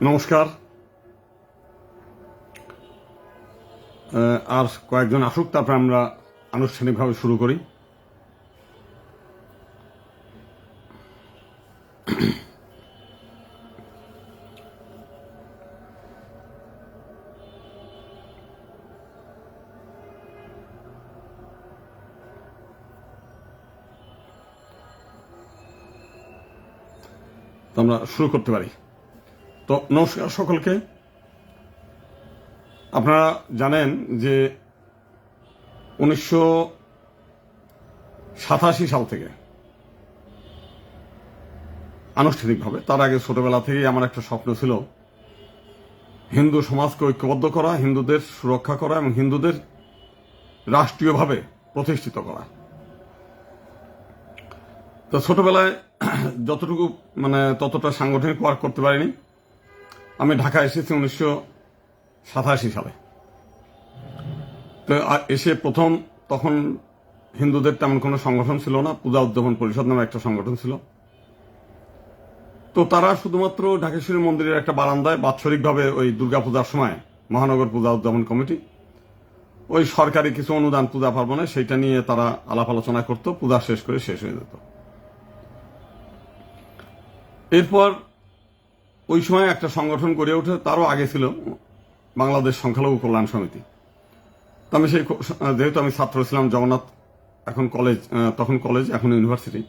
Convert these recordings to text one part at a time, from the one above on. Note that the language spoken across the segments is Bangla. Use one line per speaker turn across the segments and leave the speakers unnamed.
নমস্কার। আর কয়েকজন আসুক, তারপর আমরা আনুষ্ঠানিকভাবে শুরু করি। তো আমরা শুরু করতে পারি। তো নমস্কার সকলকে। আপনারা জানেন যে 1987 সাল থেকে আনুষ্ঠানিকভাবে, তার আগে ছোটবেলা থেকেই আমার একটা স্বপ্ন ছিল হিন্দু সমাজকে ঐক্যবদ্ধ করা, হিন্দুদের সুরক্ষা করা এবং হিন্দুদের রাষ্ট্রীয়ভাবে প্রতিষ্ঠিত করা। তো ছোটবেলায় যতটুকু ততটা সাংগঠনিক ওয়ার্ক করতে পারিনি। আমি ঢাকা এসেছি 1987 সালে। তো এসে প্রথম, তখন হিন্দুদের তেমন কোনো সংগঠন ছিল না, পূজা উদ্যাপন পরিষদ নামে একটা সংগঠন ছিল। তো তারা শুধুমাত্র ঢাকেশ্বরী মন্দিরের একটা বারান্দায় বাৎসরিকভাবে ওই দুর্গাপূজার সময় মহানগর পূজা উদ্যাপন কমিটি ওই সরকারি কিছু অনুদান পূজা পার্বণে সেইটা নিয়ে তারা আলাপ আলোচনা করতো, পূজা শেষ করে শেষ হয়ে যেত। এরপর ওই সময় একটা সংগঠন গড়ে ওঠে, তারও আগে ছিল বাংলাদেশ সংখ্যালঘু কল্যাণ সমিতি। তো আমি যেহেতু আমি ছাত্র ছিলাম জগন্নাথ, তখন কলেজ এখন ইউনিভার্সিটি,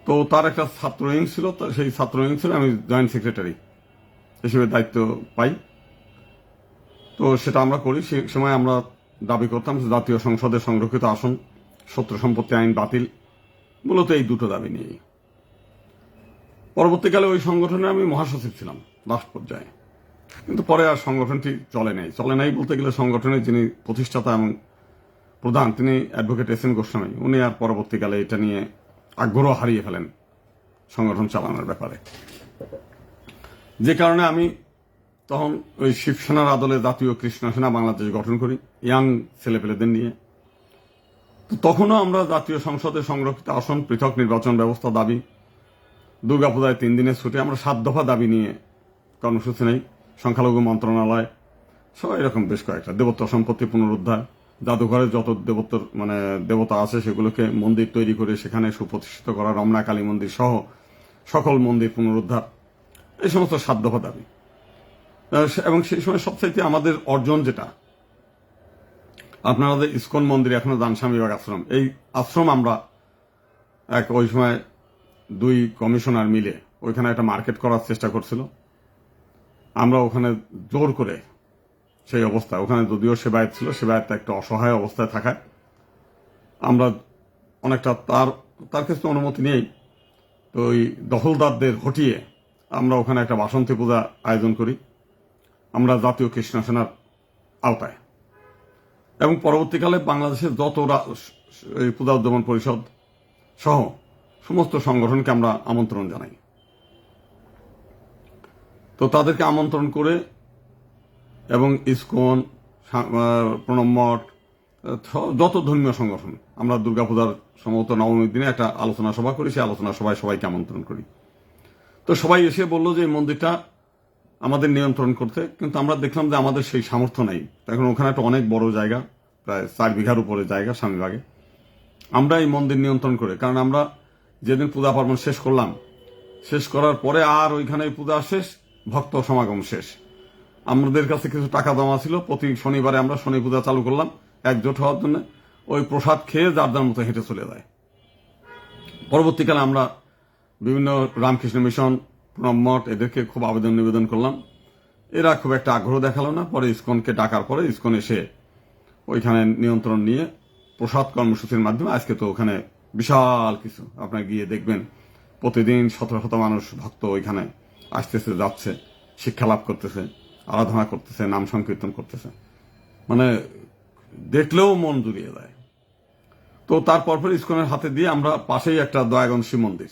তো তার একটা ছাত্র উইং ছিল। সেই ছাত্র উইং ছিল, আমি জয়েন্ট সেক্রেটারি হিসেবে দায়িত্ব পাই। তো সেটা আমরা করি। সেই সময় আমরা দাবি করতাম জাতীয় সংসদে সংরক্ষিত আসন, শত্রু সম্পত্তি আইন বাতিল, মূলত এই দুটো দাবি নিয়েই। পরবর্তীকালে ওই সংগঠনে আমি মহাসচিব ছিলাম লাস্ট পর্যায়ে, কিন্তু পরে আর সংগঠনটি চলে নাই বলতে গেলে সংগঠনের যিনি প্রতিষ্ঠাতা এবং প্রধান, তিনি অ্যাডভোকেট এস এন গোস্বামী, উনি আর পরবর্তীকালে এটা নিয়ে আগ্রহ হারিয়ে ফেলেন সংগঠন চালানোর ব্যাপারে। যে কারণে আমি তখন ওই শিবসেনার আদলে জাতীয় কৃষ্ণ সেনা বাংলাদেশ গঠন করি, ইয়াং ছেলেপেলেদের নিয়ে। তো তখনও আমরা জাতীয় সংসদে সংরক্ষিত আসন, পৃথক নির্বাচন ব্যবস্থা দাবি, দুর্গাপূজায় 3 দিনের ছুটি, আমরা 7 দফা দাবি নিয়ে কর্মসূচি নেই। সংখ্যালঘু মন্ত্রণালয় সব এরকম বেশ কয়েকটা, দেবত্ব সম্পত্তি পুনরুদ্ধার, জাদুঘরে যত দেবতা আছে সেগুলোকে মন্দির তৈরি করে সেখানে সুপ্রতিষ্ঠিত করা, রমনা কালী মন্দির সহ সকল মন্দির পুনরুদ্ধার, এই সমস্ত 7 দফা দাবি। এবং সেই সময় সবচাইতে আমাদের অর্জন যেটা, আপনাদের ইসকন মন্দির এখনো দানস্বামী বিভাগ আশ্রম, এই আশ্রম আমরা ওই সময় 2 কমিশনার মিলে ওইখানে একটা মার্কেট করার চেষ্টা করছিল। আমরা ওখানে জোর করে, সেই অবস্থা, ওখানে যদিও সেবায়েত ছিল, সেবায়েত একটা অসহায় অবস্থায় থাকায় আমরা অনেকটা তার কাছে অনুমতি নেই, তো ওই দখলদারদের হটিয়ে আমরা ওখানে একটা বাসন্তী পূজা আয়োজন করি আমরা জাতীয় কৃষ্ণ সেনার আওতায়। এবং পরবর্তীকালে বাংলাদেশের যত পূজা উদ্যাপন পরিষদ সহ সমস্ত সংগঠনকে আমরা আমন্ত্রণ জানাই। তো তাদেরকে আমন্ত্রণ করে এবং ইসকন, প্রণব মঠ, যত ধর্মীয় সংগঠন, আমরা দুর্গাপূজার সম্ভবত নবমীর দিনে একটা আলোচনা সভা করি, সেই আলোচনা সভায় সবাইকে আমন্ত্রণ করি। তো সবাই এসে বলল যে এই মন্দিরটা আমাদের নিয়ন্ত্রণ করতে, কিন্তু আমরা দেখলাম যে আমাদের সেই সামর্থ্য নাই। এখন ওখানে একটা অনেক বড় জায়গা, প্রায় 4 বিঘার উপরে জায়গা স্বামীবাগে, আমরা এই মন্দির নিয়ন্ত্রণ করে, কারণ আমরা যেদিন পূজা পার্বণ শেষ করলাম, শেষ করার পরে আর ওইখানে পূজা শেষ, ভক্ত সমাগম শেষ। আমাদের কাছে কিছু টাকা জমা ছিল, প্রতি শনিবারে আমরা শনি পূজা চালু করলাম একজোট হওয়ার জন্য। ওই প্রসাদ খেয়ে যার যার মতো হেঁটে চলে যায়। পরবর্তীকালে আমরা বিভিন্ন রামকৃষ্ণ মিশন, প্রণব মঠ, এদেরকে খুব আবেদন নিবেদন করলাম, এরা খুব একটা আগ্রহ দেখালো না। পরে ইসকনকে ডাকার পরে ইসকন এসে ওইখানে নিয়ন্ত্রণ নিয়ে প্রসাদ কর্মসূচির মাধ্যমে আজকে তো ওখানে বিশাল কিছু আপনার গিয়ে দেখবেন, প্রতিদিন শত শত মানুষ ভক্ত ওইখানে আসতেছে, যাচ্ছে, শিক্ষা লাভ করতেছে, আরাধনা করতেছে, নাম সংকীর্তন করতেছে, মানে দেখলেও মন জুড়িয়ে যায়। তো তারপর ইসকনের হাতে দিয়ে আমরা পাশেই একটা দয়াগঞ্জ শিব মন্দির,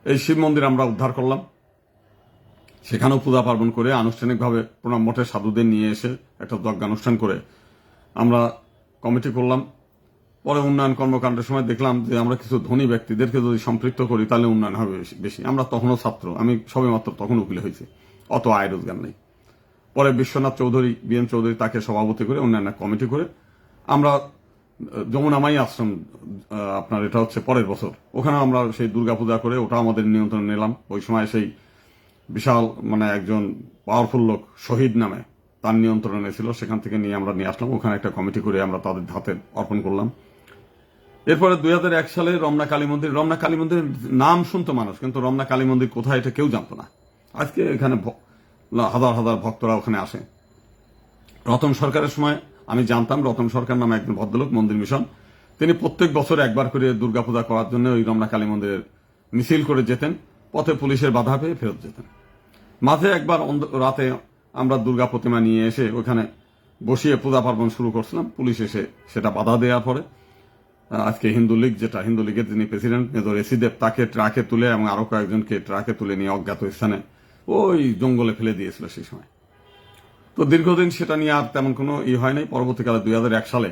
এই শিব মন্দির আমরা উদ্ধার করলাম। সেখানেও পূজা পার্বণ করে আনুষ্ঠানিকভাবে প্রণাম মঠের সাধুদের নিয়ে এসে একটা যজ্ঞানুষ্ঠান করে আমরা কমিটি করলাম। পরে উন্নয়ন কর্মকাণ্ডের সময় দেখলাম যে আমরা কিছু ধনী ব্যক্তিদেরকে যদি সম্পৃক্ত করি তাহলে উন্নয়ন হবে বেশি। আমরা তখনও ছাত্র, আমি সবে মাত্র তখন উকিল হয়েছি, অত আয় রোজগার নেই। পরে বিশ্বনাথ চৌধুরী, বিএন চৌধুরী তাকে সভাপতি করে উন্নয়ন কমিটি করে আমরা যমুনামাই আশ্রম, আপনার এটা হচ্ছে পরের বছর, ওখানে আমরা সেই দুর্গাপূজা করে ওটা আমাদের নিয়ন্ত্রণ নিলাম। ওই সময় সেই বিশাল মানে একজন পাওয়ারফুল লোক শহীদ নামে তার নিয়ন্ত্রণে ছিল, সেখান থেকে নিয়ে আমরা নিয়ে আসলাম, ওখানে একটা কমিটি করে আমরা তাদের হাতে অর্পণ করলাম। এরপরে 2001 সালে রমনা কালী মন্দির, রমনা কালী মন্দিরের নাম শুনতো মানুষ, কিন্তু রমনা কালী মন্দির কোথায় এটা কেউ জানতো না। আজকে এখানে হাজার হাজার ভক্তরা ওখানে আসে। রতন সরকারের সময় আমি জানতাম, রতন সরকার নামে একজন ভদ্রলোক, মন্দির মিশন, তিনি প্রত্যেক বছর একবার করে দুর্গাপূজা করার জন্য ওই রমনা কালী মন্দিরের মিছিল করে যেতেন, পথে পুলিশের বাধা পেয়ে ফেরত যেতেন। মাঝে একবার রাতে আমরা দুর্গা প্রতিমা নিয়ে এসে ওখানে বসিয়ে পূজা পার্বণ শুরু করছিলাম, পুলিশ এসে সেটা বাধা দেওয়ার পরে আজকে হিন্দু লীগ, যেটা হিন্দু লীগের যিনি প্রেসিডেন্ট মেজর এসি দেব, তাকে ট্রাকে তুলে এবং আরো কয়েকজনকে ট্রাকে তুলে নিয়ে অজ্ঞাত স্থানে ওই জঙ্গলে ফেলে দিয়েছিল সেই সময়। তো দীর্ঘদিন সেটা নিয়ে আর তেমন কোনো হয় নাই। পরবর্তীকালে 2001 সালে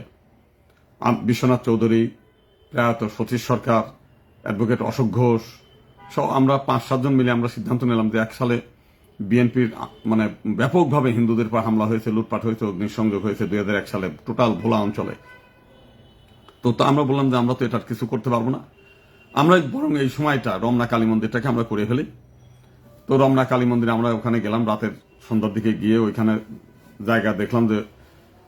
বিশ্বনাথ চৌধুরী, প্রয়াত সতীশ সরকার, অ্যাডভোকেট অশোক ঘোষ সহ আমরা 5-7 জন মিলে আমরা সিদ্ধান্ত নিলাম যে 1 সালে বিএনপির মানে ব্যাপকভাবে হিন্দুদের পর হামলা হয়েছে, লুটপাট হয়েছে, অগ্নিসংযোগ হয়েছে 2001 সালে টোটাল ভোলা অঞ্চলে। তো আমরা বললাম যে আমরা তো এটার কিছু করতে পারবো না, আমরা বরং এই সময়টা রমনা কালী মন্দিরটাকে আমরা করে ফেলি। তো রমনা কালী মন্দিরে আমরা ওখানে গেলাম, রাতের সন্ধ্যার দিকে গিয়ে ওইখানে জায়গা দেখলাম যে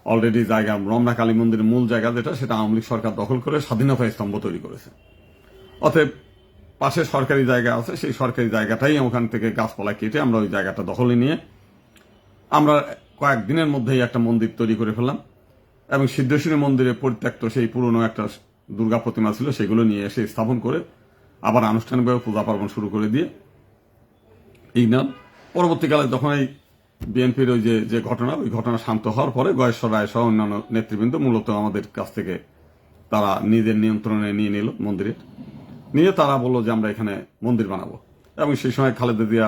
অলরেডি জায়গা, রমনা কালী মন্দিরের মূল জায়গা যেটা, সেটা আওয়ামী লীগ সরকার দখল করে স্বাধীনতা স্তম্ভ তৈরি করেছে। অতএব পাশে সরকারি জায়গা আছে, সেই সরকারি জায়গাটাই ওখান থেকে গাছপালা কেটে আমরা ওই জায়গাটা দখলে নিয়ে আমরা কয়েকদিনের মধ্যেই একটা মন্দির তৈরি করে ফেললাম। এবং সিদ্ধেশ্বরী মন্দিরে পরিত্যক্ত সেই পুরনো একটা দুর্গা প্রতিমা ছিল, সেগুলো নিয়ে এসে স্থাপন করে আবার আনুষ্ঠানিকভাবে পূজা পার্বণ শুরু করে দিয়ে এই নাম। পরবর্তীকালে যখন এই বিএনপির ওই যে ঘটনা, ওই ঘটনা শান্ত হওয়ার পরে গয়েশ্বর রায় সহ অন্যান্য নেতৃবৃন্দ মূলত আমাদের কাছ থেকে তারা নিজের নিয়ন্ত্রণে নিয়ে নিল মন্দিরে, নিয়ে তারা বললো যে আমরা এখানে মন্দির বানাবো। এবং সেই সময় খালেদা জিয়া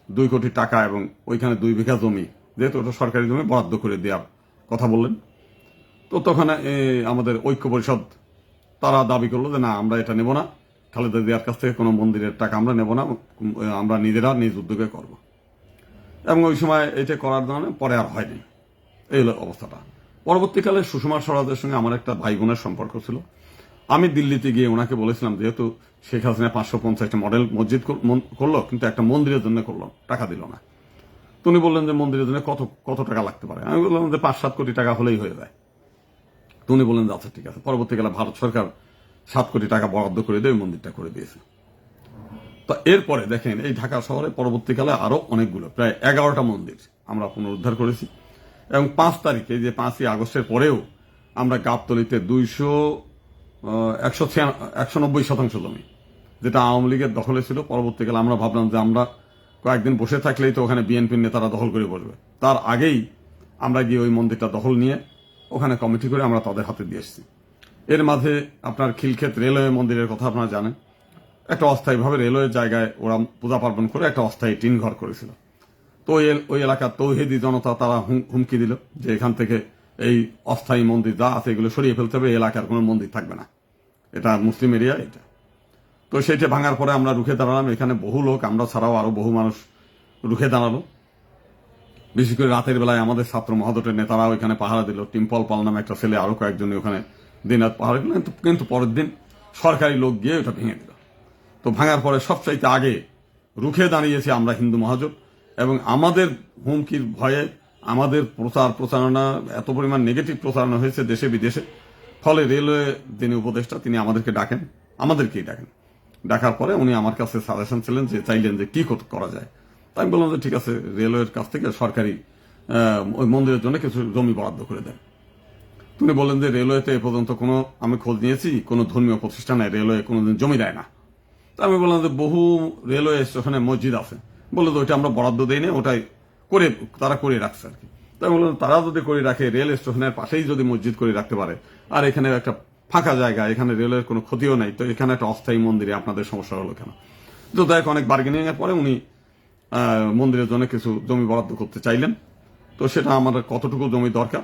2 কোটি টাকা এবং ওইখানে 2 বিঘা জমি, যেহেতু ওটা সরকারি জমি, বরাদ্দ করে দেওয়ার কথা বললেন। তো তখন আমাদের ঐক্য পরিষদ তারা দাবি করলো যে না, আমরা এটা নেব না, খালেদা জিয়ার কাছ থেকে কোনো মন্দিরের টাকা আমরা নেব না, আমরা নিজেরা নিজ উদ্যোগে করব। এবং ওই সময় এটা করার জন্য পরে আর হয়নি, এই হলো অবস্থাটা। পরবর্তীকালে সুষমা স্বরাজের সঙ্গে আমার একটা ভাই বোনের সম্পর্ক ছিল। আমি দিল্লিতে গিয়ে ওনাকে বলেছিলাম, যেহেতু শেখ হাসিনা 550টা মডেল মসজিদ করলো, কিন্তু একটা মন্দিরের জন্য করলো, টাকা দিল না। তো উনি বললেন যে মন্দিরের জন্য কত টাকা লাগতে পারে। আমি বললাম যে 5-7 কোটি টাকা হলেই হয়ে যায়। তো উনি বললেন যে আচ্ছা ঠিক আছে। পরবর্তীকালে ভারত সরকার 7 কোটি টাকা বরাদ্দ করে দিয়ে মন্দিরটা করে দিয়েছে। তো এরপরে দেখেন এই ঢাকা শহরে পরবর্তীকালে আরো অনেকগুলো, প্রায় 11টা মন্দির আমরা পুনরুদ্ধার করেছি। এবং 5 তারিখে, যে 5ই আগস্টের পরেও আমরা গাবতলীতে 190% জমি, যেটা আওয়ামী লীগের দখলে ছিল, পরবর্তীকালে আমরা ভাবলাম যে আমরা কয়েকদিন বসে থাকলেই তো ওখানে বিএনপির নেতারা দখল করে বসবে, তার আগেই আমরা গিয়ে ওই মন্দিরটা দখল নিয়ে ওখানে কমিটি করে আমরা তাদের হাতে দিয়ে এসেছি। এর মাঝে আপনার খিলক্ষেত রেলওয়ে মন্দিরের কথা আপনারা জানেন, একটা অস্থায়ীভাবে রেলওয়ের জায়গায় ওরা পূজা পার্বণ করে একটা অস্থায়ী টিন ঘর করেছিল। তো ওই এলাকার তৌহিদি জনতা তারা হুমকি দিল যে এখান থেকে এই অস্থায়ী মন্দির যা আছে এগুলো সরিয়ে ফেলতে হবে, এলাকার কোনো মন্দির থাকবে না, এটা মুসলিম এরিয়া এটা। তো সেইটা ভাঙার পরে আমরা রুখে দাঁড়ালাম, এখানে বহু লোক, আমরা ছাড়াও আরো বহু মানুষ রুখে দাঁড়ালো। বিশেষ করে রাতের বেলায় আমাদের ছাত্র মহাজোটের নেতারা ওইখানে পাহারা দিল, টিম্পল পাল নামে একটা ছেলে, আরো কয়েকজন ওখানে দিন রাত পাহারা দিল। কিন্তু পরের দিন সরকারি লোক গিয়ে ওটা ভেঙে দিল। তো ভাঙার পরে সবচাইতে আগে রুখে দাঁড়িয়েছি আমরা হিন্দু মহাজোট, এবং আমাদের হুমকির ভয়ে আমাদের প্রচারণা এত পরিমাণ নেগেটিভ প্রচারণা হয়েছে দেশে বিদেশে। ফলে রেলওয়ে যিনি উপদেষ্টা, তিনি আমাদেরকেই ডাকেন। ডাকার পরে উনি আমার কাছে সাজেশন চাইলেন যে কি করা যায়। তাই আমি বললাম যে ঠিক আছে, রেলওয়ের কাছ থেকে সরকারি ওই মন্দিরের জন্য কিছু জমি বরাদ্দ করে দেন। তো তিনি বললেন যে রেলওয়েতে এ পর্যন্ত কোনো আমি খোঁজ নিয়েছি কোনো ধর্মীয় প্রতিষ্ঠানে রেলওয়ে কোনোদিন জমি দেয় না। তো আমি বললাম যে বহু রেলওয়ে স্টেশনে মসজিদ আছে, বললো যে ওইটা আমরা বরাদ্দ দিই না, ওটাই করে তারা করে রাখছে আর কি। তাই বললাম তারা যদি করে রাখে, রেল স্টেশনের পাশেই যদি মসজিদ করে রাখতে পারে, আর এখানে একটা ফাঁকা জায়গা, এখানে রেলের কোনো ক্ষতিও নেই, তো এখানে একটা অস্থায়ী মন্দিরে আপনাদের সমস্যা হলো কেন? তো দেখ অনেক বার্গেনিং এর পরে উনি মন্দিরের জন্য কিছু জমি বরাদ্দ করতে চাইলেন। তো সেটা আমার কতটুকু জমি দরকার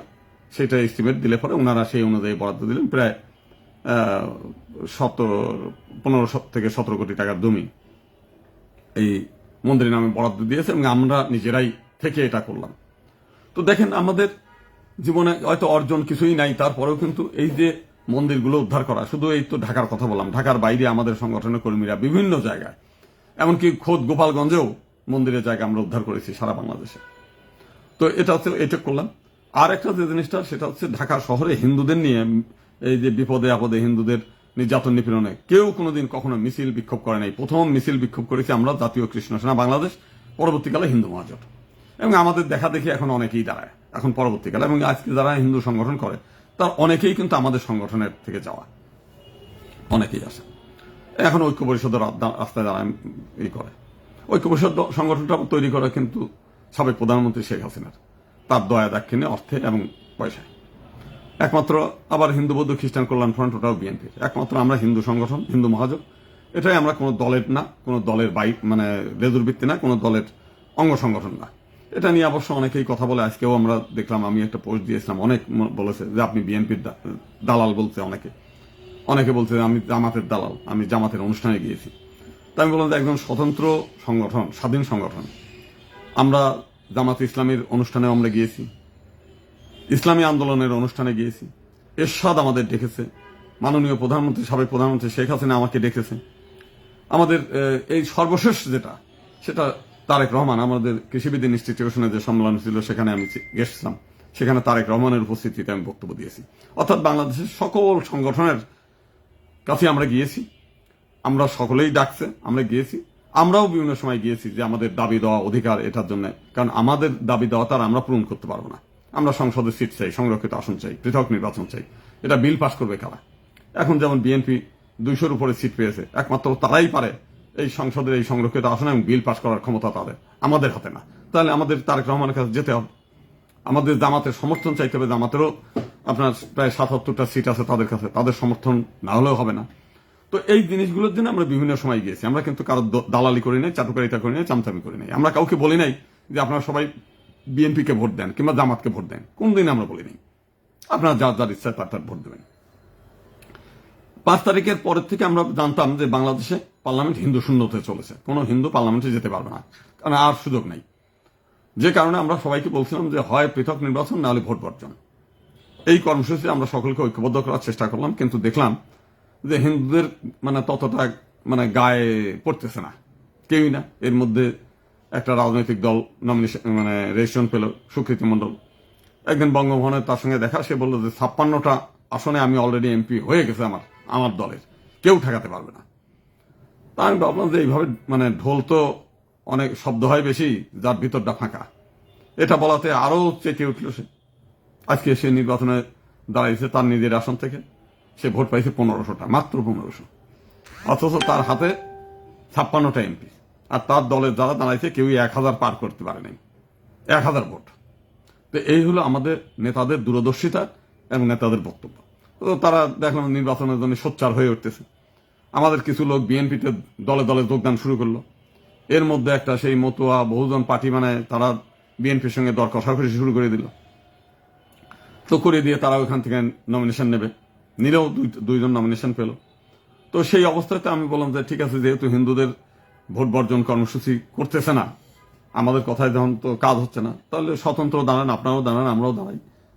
সেটা এস্টিমেট দিলে পরে ওনারা সেই অনুযায়ী বরাদ্দ দিলেন। প্রায় 15 থেকে 17 কোটি টাকার জমি এই মন্দিরের নামে বরাদ্দ দিয়েছে এবং আমরা নিজেরাই থেকে এটা করলাম। তো দেখেন আমাদের জীবনে হয়তো অর্জন কিছুই নাই, তারপরেও কিন্তু এই যে মন্দিরগুলো উদ্ধার করা, শুধু এই তো ঢাকার কথা বললাম, ঢাকার বাইরে আমাদের সংগঠনের কর্মীরা বিভিন্ন জায়গায়, এমনকি খোদ গোপালগঞ্জেও মন্দিরের জায়গা আমরা উদ্ধার করেছি সারা বাংলাদেশে। তো এটা হচ্ছে এটা করলাম। আর একটা যে জিনিসটা সেটা হচ্ছে ঢাকা শহরে হিন্দুদের নিয়ে এই যে বিপদে আপদে হিন্দুদের নির্যাতন নিপীড়নে কেউ কোনোদিন কখনো মিছিল বিক্ষোভ করে নাই। প্রথম মিছিল বিক্ষোভ করেছি আমরা জাতীয় কৃষ্ণ সেনা বাংলাদেশ, পরবর্তীকালে হিন্দু মহাজোট, এবং আমাদের দেখা দেখি এখন অনেকেই দাঁড়ায় এখন পরবর্তীকালে, এবং আজকে যারা হিন্দু সংগঠন করে তার অনেকেই কিন্তু আমাদের সংগঠনের থেকে যাওয়া, অনেকেই আসে এখন ঐক্য পরিষদের রাস্তায় দাঁড়ায় ই করে। ঐক্য পরিষদ সংগঠনটা তৈরি করা কিন্তু সাবেক প্রধানমন্ত্রী শেখ হাসিনার, তার দয়া দাক্ষিণ্যে, অর্থে এবং পয়সায়। একমাত্র আবার হিন্দু বৌদ্ধ খ্রিস্টান কল্যাণ ফ্রন্ট, ওটাও বিএনপির। একমাত্র আমরা হিন্দু সংগঠন, হিন্দু মহাজোট, এটাই আমরা কোনো দলের না, কোনো দলের মানে রেজুর ভিত্তি না, কোনো দলের অঙ্গ সংগঠন না। এটা নিয়ে অবশ্য অনেকেই কথা বলে। আজকেও আমরা দেখলাম, আমি একটা পোস্ট দিয়েছিলাম, অনেক বলেছে যে আপনি বিএনপির দালাল, বলছে অনেকে বলছে আমি জামাতের দালাল, আমি জামাতের অনুষ্ঠানে গিয়েছি। তাই আমি বললাম যে একজন স্বতন্ত্র সংগঠন, স্বাধীন সংগঠন। আমরা জামাত ইসলামীর অনুষ্ঠানে আমরা গিয়েছি, ইসলামী আন্দোলনের অনুষ্ঠানে গিয়েছি, এরশাদ আমাদের ডেকেছে, মাননীয় প্রধানমন্ত্রী, সাবেক প্রধানমন্ত্রী শেখ হাসিনা আমাকে ডেকেছে। আমাদের এই সর্বশেষ যেটা, সেটা তারেক রহমান, আমাদের কৃষিবিদ ইনস্টিটিউশনে যে সম্মেলন ছিল সেখানে আমি গেছিলাম, সেখানে তারেক রহমানের উপস্থিতিতে আমি বক্তব্য দিয়েছি। অর্থাৎ বাংলাদেশের সকল সংগঠনের কাছে আমরা গিয়েছি, আমরা সকলেই ডাকছে, আমরা গিয়েছি। আমরাও বিভিন্ন সময় গিয়েছি যে আমাদের দাবি দেওয়া অধিকার এটার জন্য, কারণ আমাদের দাবি দেওয়া তার আমরা পূরণ করতে পারবো না। আমরা সংসদে সিট চাই, সংরক্ষিত আসন চাই, পৃথক নির্বাচন চাই। এটা বিল পাস করবে কারা? এখন যেমন বিএনপি 200-র উপরে সিট পেয়েছে, একমাত্র তারাই পারে এই সংসদের এই সংরক্ষিত আসনে এবং বিল পাস করার ক্ষমতা তাদের, আমাদের হাতে না। তাহলে আমাদের তারেক রহমানের কাছে যেতে হবে, আমাদের জামাতের সমর্থন চাইতে হবে। জামাতেরও আপনার প্রায় 77টা সিট আছে তাদের কাছে, তাদের সমর্থন না হলেও হবে না। তো এই জিনিসগুলোর জন্য আমরা বিভিন্ন সময় গিয়েছি। আমরা কিন্তু কারো দালালি করি নাই, চাটুকারিতা করি নাই, চামচামি করি নাই। আমরা কাউকে বলি নাই যে আপনারা সবাই বিএনপিকে ভোট দেন কিংবা জামাতকে ভোট দেন, কোনদিন আমরা বলি নাই। আপনারা যার যার ইচ্ছা তার ভোট দেবেন। 5 তারিখের পরের থেকে আমরা জানতাম যে বাংলাদেশে পার্লামেন্ট হিন্দু শূন্য হতে চলেছে, কোনো হিন্দু পার্লামেন্টে যেতে পারবে না, কারণ আর সুযোগ নাই। যে কারণে আমরা সবাইকে বলছিলাম যে হয় পৃথক নির্বাচন, না হলে ভোট বর্জন। এই কর্মসূচি আমরা সকলকে ঐক্যবদ্ধ করার চেষ্টা করলাম, কিন্তু দেখলাম যে হিন্দুদের মানে ততটা মানে গায়ে পড়তেছে না, কেউই না। এর মধ্যে একটা রাজনৈতিক দল নমিনেশন মানে রেজিস্ট্রেশন পেল, স্বীকৃতি মণ্ডল। একদিন বঙ্গভবনে তার সঙ্গে দেখা, সে বলল যে 56টা আসনে আমি অলরেডি এমপি হয়ে গেছে আমার দলের, কেউ ঠেকাতে পারবে না। তা আমি ভাবলাম যে এইভাবে মানে ঢোল তো অনেক শব্দ হয় বেশি, যার ভিতরটা ফাঁকা। এটা বলাতে আরো চেঁচে উঠল সে। আজকে সে নির্বাচনে দাঁড়াইছে তার নিজের আসন থেকে, সে ভোট পাইছে 1500টা, মাত্র 1500। অথচ তার হাতে 56টা এমপি, আর তার দলের যারা দাঁড়াইছে কেউই 1000 পার করতে পারে নাই, 1000 ভোট। তো এই হলো আমাদের নেতাদের দূরদর্শিতা এবং নেতাদের বক্তব্য। তো তারা দেখলাম নির্বাচনের জন্য সোচ্চার হয়ে উঠতেছে। আমাদের কিছু লোক বিএনপিতে দলে দলে যোগদান শুরু করলো। এর মধ্যে একটা সেই মতুয়া বহুজন পার্টি মানে তারা বিএনপির সঙ্গে দর কষাকষি শুরু করে দিল। তো করে দিয়ে তারা ওইখান থেকে নমিনেশন নেবে, নিলেও 2জন নমিনেশন পেল। তো সেই অবস্থাতে আমি বললাম যে ঠিক আছে, যেহেতু হিন্দুদের ভোট বর্জন কর্মসূচি করতেছে না, আমাদের কথায় যখন তো কাজ হচ্ছে না, তাহলে স্বতন্ত্র দাঁড়ান, আপনারাও দাঁড়ান, আমরাও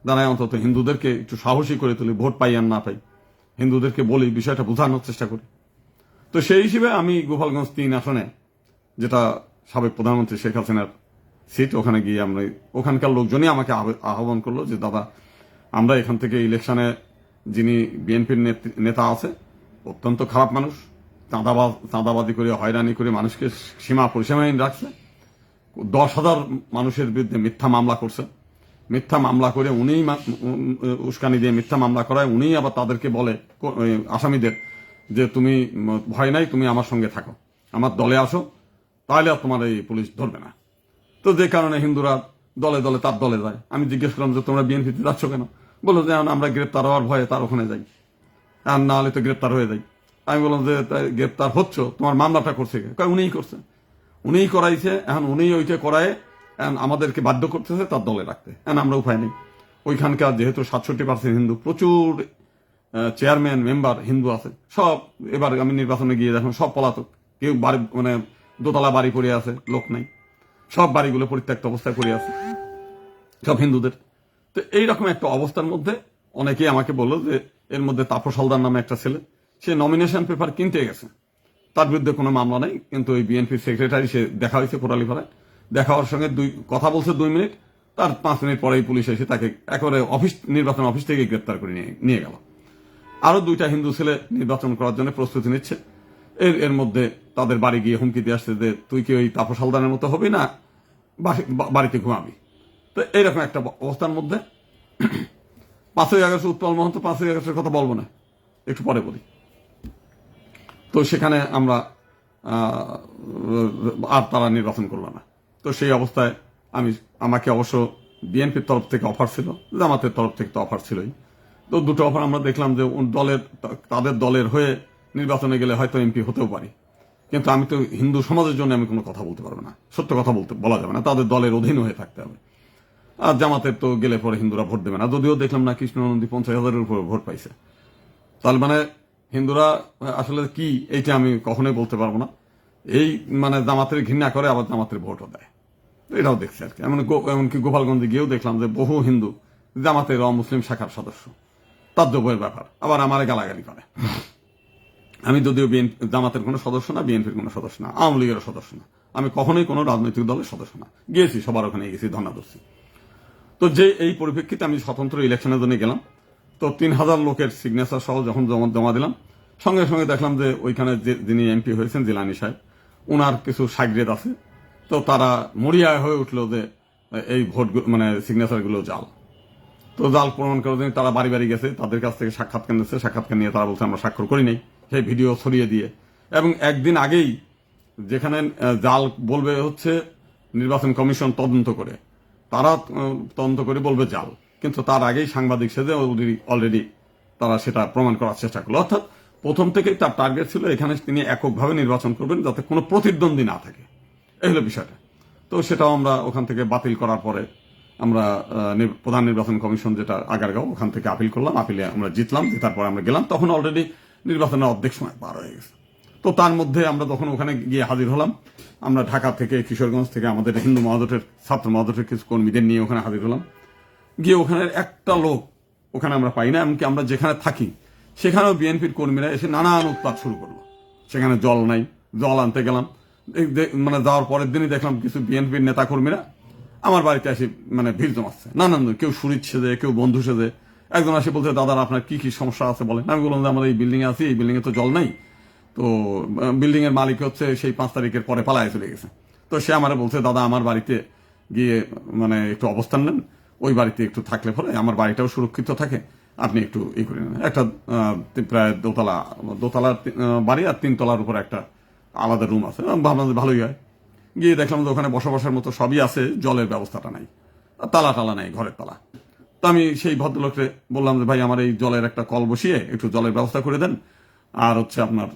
দাঁড়াই অন্তত হিন্দুদেরকে একটু সাহসী করে তুলি, ভোট পাই আর না পাই, হিন্দুদেরকে বলি, বিষয়টা বোঝানোর চেষ্টা করি। তো সেই হিসেবে আমি গোপালগঞ্জ 3 আসনে, যেটা সাবেক প্রধানমন্ত্রী শেখ হাসিনার সিট, ওখানে গিয়ে আমরা ওখানকার লোকজনই আমাকে আহ্বান করলো যে দাদা, আমরা এখান থেকে ইলেকশনে যিনি বিএনপির নেতা আছে, অত্যন্ত খারাপ মানুষ, চাঁদাবাজি করে হয়রানি করে মানুষকে সীমাহীন রাখছে, 10,000 মানুষের বিরুদ্ধে মিথ্যা মামলা করছে, মিথ্যা মামলা করে উনিই উস্কানি দিয়ে মিথ্যা মামলা করায়, উনিই আবার তাদেরকে বলে আসামিদের যে তুমি ভয় নাই, তুমি আমার সঙ্গে থাকো, আমার দলে আসো, তাহলে আর তোমার এই পুলিশ ধরবে না। তো যে কারণে হিন্দুরা দলে দলে তার দলে যায়। আমি জিজ্ঞেস করলাম যে তোমরা বিএনপিতে যাচ্ছ কেন? বললো যে আমরা গ্রেপ্তার হওয়ার ভয়ে তার ওখানে যাই, আর না হলে তো গ্রেপ্তার হয়ে যাই। আমি বললাম যে গ্রেপ্তার হচ্ছ, তোমার মামলাটা করছে কে? উনিই করছে, উনিই করাইছে, এখন উনিই ওইটা করায় আমাদেরকে বাধ্য করতেছে তার দলে রাখতে। এখন আমরা উপায় নেই। ওইখানকার যেহেতু 67% হিন্দু, প্রচুর চেয়ারম্যান মেম্বার হিন্দু আছে সব। এবার আমি নির্বাচনে গিয়ে দেখলাম সব পলাতক, কেউ বাড়ি মানে দোতলা বাড়ি পড়ে আছে, লোক নাই, সব বাড়িগুলো পরিত্যক্ত অবস্থায় পড়ে আছে, সব হিন্দুদের। তো এইরকম একটা অবস্থার মধ্যে অনেকেই আমাকে বললো যে এর মধ্যে তাপস হালদার নামে একটা ছেলে, সে নমিনেশন পেপার কিনতে গেছে, তার বিরুদ্ধে কোনো মামলা নাই, কিন্তু ওই বিএনপির সেক্রেটারি সে দেখা হয়েছে কোটালীপাড়ায়, দেখা হওয়ার সঙ্গে কথা বলছে 2 মিনিট, তার 5 মিনিট পরেই পুলিশ এসে তাকে একেবারে নির্বাচন অফিস থেকে গ্রেপ্তার করে নিয়ে গেল। আরো 2টা হিন্দু ছেলে নির্বাচন করার জন্য প্রস্তুতি নিচ্ছে। এর মধ্যে তাদের বাড়ি গিয়ে হুমকি দিয়ে আসছে যে তুই কি ওই তাপস হালদারের মতো হবি না বাড়িতে ঘুমাবি। তো এইরকম একটা অবস্থার মধ্যে 5ই আগস্ট উৎপল মহন্ত, 5ই আগস্টের কথা বলবো না, একটু পরে বলি। তো সেখানে আমরা আর তারা নির্বাচন করলো না। তো সেই অবস্থায় আমাকে অবশ্য বিএনপির তরফ থেকে অফার ছিল, জামাতের তরফ থেকে তো অফার ছিলই। তো দুটো অফার আমরা দেখলাম যে তাদের দলের হয়ে নির্বাচনে গেলে হয়তো এমপি হতেও পারি, কিন্তু আমি তো হিন্দু সমাজের জন্য আমি কোনো কথা বলতে পারবো না, সত্য কথা বলা যাবে না, তাদের দলের অধীন হয়ে থাকতে হবে। আর জামাতের তো গেলে পরে হিন্দুরা ভোট দেবে না, যদিও দেখলাম না কৃষ্ণনন্দী 50,000-এর উপর ভোট পাইছে। তাহলে মানে হিন্দুরা আসলে কি, এইটা আমি কখনোই বলতে পারবো না। এই মানে জামাতের ঘৃণা করে, আবার জামাতের ভোটও দেয়, এটাও দেখছি আর কি। এমনকি গোপালগঞ্জে গিয়েও দেখলাম যে বহু হিন্দু জামাতের অমুসলিম শাখার সদস্য, তাজ্জবের ব্যাপার, আবার আমারে গালাগালি করে। আমি যদিও জামাতের কোনো সদস্য না, বিএনপির কোনো সদস্য না, আওয়ামী লীগের সদস্য না, আমি কখনোই কোনো রাজনৈতিক দলের সদস্য না, গিয়েছি সবার ওখানে গেছি, ধর্নাদর্শী। তো যে এই পরিপ্রেক্ষিতে আমি স্বতন্ত্র ইলেকশনের জন্য গেলাম, তো 3,000 লোকের সিগনেচার সহ যখন জমা দিলাম, সঙ্গে সঙ্গে দেখলাম যে ওইখানে যিনি এমপি হয়েছেন জিলানি সাহেব, ওনার কিছু সাগরেদ আছে, তো তারা মরিয়া হয়ে উঠলো যে এই ভোট মানে সিগনেচার গুলো জাল। তো জাল প্রমাণ করার জন্য তারা বাড়ি বাড়ি গেছে, তাদের কাছ থেকে সাক্ষাৎকার নিচ্ছে, সাক্ষাৎকার নিয়ে তারা বলছে আমরা স্বাক্ষর করি নাই, সেই ভিডিও ছড়িয়ে দিয়ে। এবং একদিন আগেই যেখানে জাল বলবে হচ্ছে নির্বাচন কমিশন তদন্ত করে, তারা তদন্ত করে বলবে জাল, কিন্তু তার আগেই সাংবাদিক সেজে অলরেডি তারা সেটা প্রমাণ করার চেষ্টা করলো। অর্থাৎ প্রথম থেকেই তার টার্গেট ছিল এখানে তিনি এককভাবে নির্বাচন করবেন যাতে কোনো প্রতিদ্বন্দ্বী না থাকে, এই হলো বিষয়টা। তো সেটাও আমরা ওখান থেকে বাতিল করার পরে আমরা প্রধান নির্বাচন কমিশন যেটা আগারগাঁও, ওখান থেকে আপিল করলাম, আপিলে আমরা জিতলাম, জেতার পরে আমরা গেলাম, তখন অলরেডি নির্বাচনের অর্ধেক সময় পার হয়ে গেছে। তো তার মধ্যে আমরা তখন ওখানে গিয়ে হাজির হলাম, আমরা ঢাকা থেকে, কিশোরগঞ্জ থেকে আমাদের হিন্দু মহাজোটের ছাত্র মহাজোটের কিছু কর্মীদের নিয়ে ওখানে হাজির হলাম। গিয়ে ওখানে একটা লোক ওখানে আমরা পাই না, এমনকি আমরা যেখানে থাকি সেখানেও বিএনপির কর্মীরা এসে নানান উৎপাত শুরু করলো। সেখানে জল নাই, জল আনতে গেলাম, মানে যাওয়ার পরের দিনই দেখলাম কিছু বিএনপির নেতা কর্মীরা আমার বাড়িতে এসে মানে ভিড় জমাচ্ছে, নানান, কেউ সুরিত সেজে, কেউ বন্ধু সেজে। একজন এসে বলছে দাদা আপনার কি কি সমস্যা আছে বলেন। আমি বললাম যে আমাদের এই বিল্ডিং এ আছি, এই বিল্ডিং এ তো জল নাই, তো বিল্ডিং এর মালিক হচ্ছে সেই 5 তারিখের পরে পালায় চলে গেছে। তো সে আমার বলছে দাদা আমার বাড়িতে গিয়ে মানে একটু অবস্থান নেন, ওই বাড়িতে একটু থাকলে পরে আমার বাড়িটাও সুরক্ষিত থাকে, আপনি একটু ই করে নেন। একটা প্রায় দোতলার বাড়ি, আর 3 তলার উপরে একটা আলাদা রুম আছে, ভাবলাম যে ভালোই হয়। গিয়ে দেখলাম যে ওখানে বসবাসের মতো সবই আছে, জলের ব্যবস্থাটা নাই, তালা নাই, ঘরের তালা। তো আমি সেই ভদ্রলোককে বললাম যে ভাই আমার এই জলের একটা কল বসিয়ে একটু জলের ব্যবস্থা করে দেন। আর হচ্ছে আপনার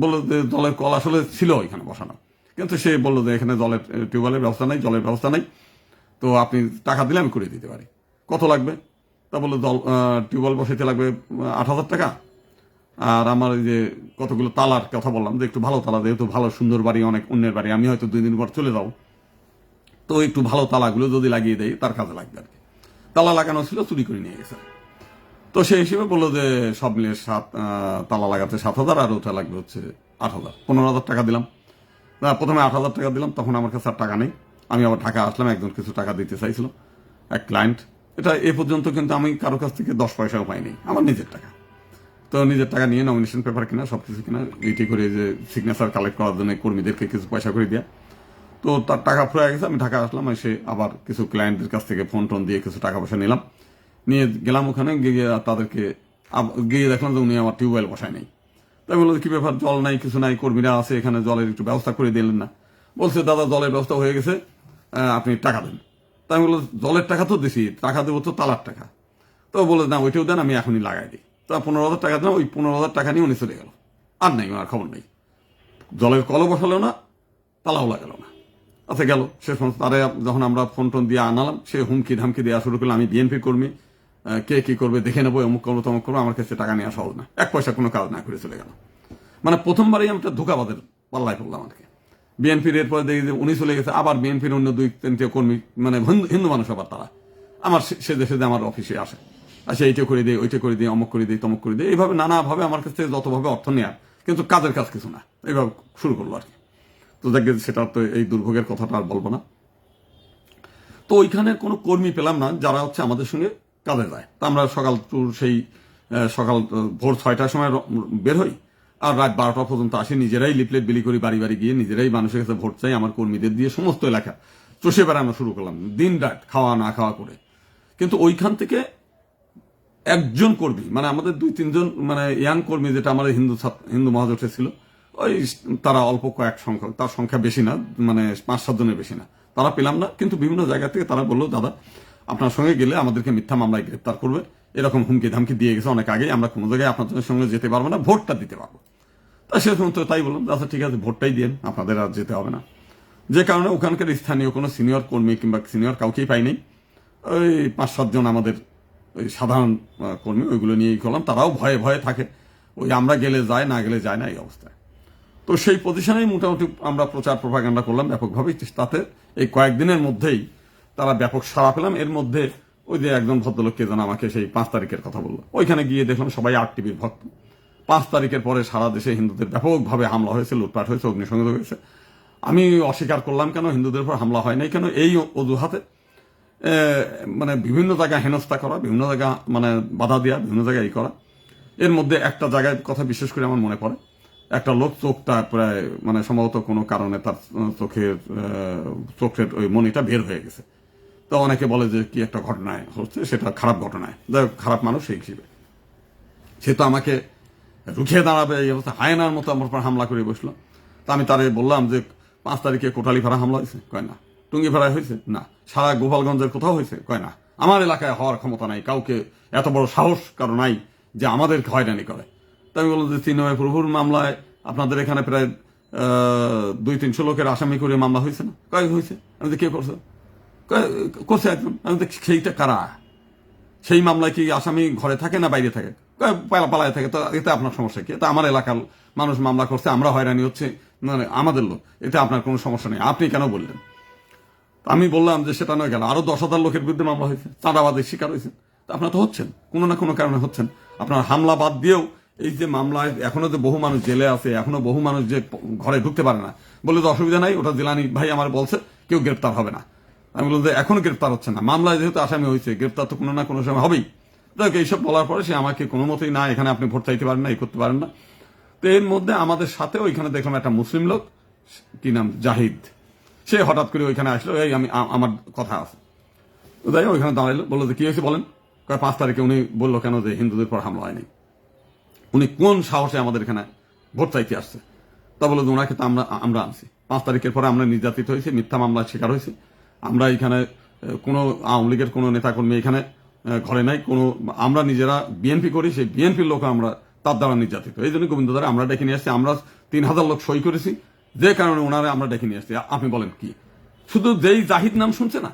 বললো যে জলের কল আসলে ছিল এখানে বসানো, কিন্তু সে বললো যে এখানে জলের টিউবওয়েলের ব্যবস্থা নাই, জলের ব্যবস্থা নাই, তো আপনি টাকা দিলে আমি করে দিতে পারি। কত লাগবে? তা বললো টিউবওয়েল বসাইতে লাগবে 8,000 টাকা, আর আমার এই যে কতগুলো তালার কথা বললাম যে একটু ভালো তালা, যেহেতু ভালো সুন্দর বাড়ি, অনেক অন্যের বাড়ি, আমি হয়তো 2 দিন পর চলে যাবো, তো একটু ভালো তালাগুলো যদি লাগিয়ে দেয় তার কাজে লাগবে আর কি। তালা লাগানো ছিল, চুরি করে নিয়ে গেছে। তো সেই হিসেবে বললো যে সব মিলিয়ে তালা লাগাতে 7,000, আর ওটা লাগবে হচ্ছে 8,000, 15,000 টাকা দিলাম। প্রথমে 8,000 টাকা দিলাম, তখন আমার কাছে আর টাকা নেই। আমি আবার ঢাকা আসলাম, একজন কিছু টাকা দিতে চাইছিল, এক ক্লায়েন্ট। এটা এ পর্যন্ত কিন্তু আমি কারো কাছ থেকে 10 পয়সাও পাইনি, আমার নিজের টাকা। তো নিজের টাকা নিয়ে নমিনেশন পেপার কিনা, সবকিছু কিনা, এইটি করে যে সিগনেচার কালেক্ট করার জন্য কর্মীদেরকে কিছু পয়সা করে দেয়া। তো তার টাকা ফুরায় গেছে, আমি ঢাকা আসলাম, এসে আবার কিছু ক্লায়েন্টদের কাছ থেকে ফোন টোন দিয়ে কিছু টাকা পয়সা নিলাম, নিয়ে গেলাম ওখানে গিয়ে তাদেরকে গিয়ে দেখলাম যে উনি আমার টিউবওয়েল বসায় নেই। তাই বললো কি ব্যাপার, জল নাই কিছু নাই, কর্মীরা আছে এখানে, জলের একটু ব্যবস্থা করে দিলেন না? বলছে দাদা জলের ব্যবস্থা হয়ে গেছে, আপনি টাকা দেন। তাই আমি বললো জলের টাকা তো দিছি, টাকা দেবো তো তালার টাকা। তো বলে না ওইটাও দেন, আমি এখনই লাগাই দিই। তা 15,000 টাকা দিলাম, ওই 15,000 টাকা নিয়ে উনি চলে গেল, আর নাই ওনার খবর নেই। জলের কলও বসালো না, তালাও লাগালো না। আচ্ছা গেল, শেষ পর্যন্ত তারে যখন আমরা ফোন টোন দিয়ে আনালাম, সে হুমকি ধামকি দেওয়া শুরু করলো, আমি বিএনপি কর্মী, কে কি করবে দেখে নেবো, অমুক করবো তমুক করবো, আমার কাছে টাকা নেওয়া সহজ না, এক পয়সা কোনো কাজ না করে চলে গেল। মানে প্রথমবারই আমি একটা ধোকাবাদের পাল্লায় পড়লাম আর কি। বিএনপির এরপরে দেখি যে উনি চলে গেছে, আবার বিএনপির অন্য 2-3টে কর্মী, মানে হিন্দু মানুষ আবার তারা আমার সে দেশে আমার অফিসে আসে, আচ্ছা এইটা করে দিই, ওইটা করে দিই, অমুক করে দিই, তমুক করে দিই, এইভাবে নানাভাবে আমার কাছ থেকে যতভাবে অর্থ নেওয়া, কিন্তু কাজের কাজ কিছু না, এইভাবে শুরু করলো আর কি। তো দেখবে সেটা তো এই দুর্ভোগের কথাটা আর বলবো না। তো ওইখানের কোনো কর্মী পেলাম না যারা হচ্ছে আমাদের সঙ্গে কাজে যায়। তা আমরা সকাল ভোর 6টার সময় বের হই, আর রাত 12টা পর্যন্ত আসি, নিজেরাই লিফলেট বিলি করি, বাড়ি বাড়ি গিয়ে নিজেরাই মানুষের কাছে ভোট চাই, আমার কর্মীদের দিয়ে সমস্ত এলাকা চষে বেড়ানো শুরু করলাম, দিন রাত খাওয়া না খাওয়া করে। কিন্তু ওইখান থেকে একজন কর্মী, মানে আমাদের 2-3 জন মানে ইয়াং কর্মী, যেটা আমাদের হিন্দু মহাজোটে ছিল, ওই তারা অল্প কয়েক সংখ্যক, তার সংখ্যা বেশি না, মানে 5-7 জনের বেশি না, তারা পেলাম না। কিন্তু বিভিন্ন জায়গা থেকে তারা বললো দাদা আপনার সঙ্গে গেলে আমাদেরকে মিথ্যা মামলায় গ্রেপ্তার করবে, এরকম হুমকি ধামকি দিয়ে গেছে অনেক আগে, আমরা কোনো জায়গায় আপনাদের সঙ্গে যেতে পারবো না, ভোটটা দিতে পারবো। তা সে তো তাই বললাম, আচ্ছা ঠিক আছে ভোটটাই দিন, আপনাদের আর যেতে হবে না। যে কারণে ওখানকার স্থানীয় কোনো সিনিয়র কর্মী কিংবা সিনিয়র কাউকেই পাইনি, ওই 5-7 জন আমাদের ওই সাধারণ কর্মী, ওইগুলো নিয়েই করলাম। তারাও ভয়ে ভয়ে থাকে, ওই আমরা গেলে যায়, না গেলে যায় না, এই অবস্থায়। তো সেই পজিশনেই মোটামুটি আমরা প্রচার প্রভাগান্ডা করলাম ব্যাপকভাবেই। তাতে এই কয়েকদিনের মধ্যেই তারা ব্যাপক সাড়া পেলাম। এর মধ্যে ওই যে একজন ভদ্রলোককে যেন আমাকে সেই 5 তারিখের কথা বললো, ওইখানে গিয়ে দেখলাম সবাই আরটিভির ভক্ত। 5 তারিখের পরে সারা দেশে হিন্দুদের ব্যাপকভাবে হামলা হয়েছে, লুটপাট হয়েছে, অগ্নিসংযোগ হয়েছে। আমি অস্বীকার করলাম কেন হিন্দুদের উপর হামলা হয় নাই কেন, এই অজুহাতে মানে বিভিন্ন জায়গায় হেনস্থা করা, বিভিন্ন জায়গা মানে বাধা দেওয়া, বিভিন্ন জায়গায় এই করা। এর মধ্যে একটা জায়গায় কথা বিশেষ করে আমার মনে পড়ে, একটা লোক চোখটা প্রায় মানে সম্ভবত কোনো কারণে তার চোখের ওই মনিটা বের হয়ে গেছে। তো অনেকে বলে যে কি একটা ঘটনায় হচ্ছে, সেটা খারাপ ঘটনায়, খারাপ মানুষ সেই হিসেবে সে তো আমাকে রুখিয়ে দাঁড়াবে, এই অবস্থা হায়নার মতো আমার উপর হামলা করে বসলো। তা আমি তারে বললাম যে 5 তারিখে কোটালীপাড়া হামলা হয়েছে, কয় না। টুঙ্গিপাড়ায় হয়েছে, না। সারা গোপালগঞ্জের কোথাও হয়েছে, কয় না। আমার এলাকায় হওয়ার ক্ষমতা নাই, কাউকে এত বড় সাহস কারো নাই যে আমাদেরকে হয়রানি করে। তাই আমি বললাম যে চিন্ময় প্রভুর মামলায় আপনাদের এখানে প্রায় 200-300 লোকের আসামি করে মামলা হয়েছে না, কয় হয়েছে। আমি কে করছে, করছে একজন। আমি সেইটা কারা, সেই মামলায় কি আসামি ঘরে থাকে না বাইরে থাকে, পালায় থাকে, তো এতে আপনার সমস্যা কি? এটা আমার এলাকার মানুষ মামলা করছে, আমরা হয়রানি হচ্ছে, মানে আমাদের লোক, এতে আপনার কোনো সমস্যা নেই, আপনি কেন বললেন? আমি বললাম যে সেটা নয় গেল, আরো 10,000 লোকের বিরুদ্ধে মামলা হয়েছে, চাঁদাবাদের শিকার হয়েছে। তা আপনার তো হচ্ছেন, কোনো না কোনো কারণে হচ্ছেন। আপনার হামলা বাদ দিয়েও এই যে মামলায় এখনো যে বহু মানুষ জেলে আছে, এখনো বহু মানুষ যে ঘরে ঢুকতে পারে না, বলে তো অসুবিধা নাই, ওটা জিলানি ভাই আমার বলছে কেউ গ্রেপ্তার হবে না। আমি বললাম যে এখনো গ্রেপ্তার হচ্ছে না, মামলায় যেহেতু আসামি হয়েছে, গ্রেপ্তার তো কোনো না কোনো সময় হবেই। দেখ এইসব বলার পরে সে আমাকে কোনো মতেই না, এখানে আপনি ভোট চাইতে পারেন না, এই করতে পারেন না। তো এর মধ্যে আমাদের সাথে ওইখানে দেখলাম একটা মুসলিম লোক, কি নাম, জাহিদ, সে হঠাৎ করে ওইখানে আসলো, এই আমি আমার কথা আছে, যাই ওইখানে দাঁড়াইলো, বললো যে কি হয়েছে বলেন। 5 তারিখে উনি বললো কেন যে হিন্দুদের পর হামলা হয়নি, উনি কোন সাহসে আমাদের এখানে ভোট চাইতে আসছে। তা বলে যে ওনাকে তো আমরা আনছি, 5 তারিখের পরে আমরা নির্যাতিত হয়েছি, মিথ্যা মামলার শিকার হয়েছি, আমরা এখানে কোনো আওয়ামী লীগের কোনো নেতাকর্মী এখানে ঘরে নাই, কোনো আমরা নিজেরা বিএনপি করি, সেই বিএনপির লোক আমরা তার দ্বারা নির্যাতিত, এই জন্য গোবিন্দ দ্বারা আমরা ডেকে নিয়ে আসছি, আমরা 3,000 লোক সই করেছি, যে কারণে ওনারা আমরা ডেকে নিয়ে আসছি। আপনি বলেন কি? শুধু যেই জাহিদ নাম শুনছে না,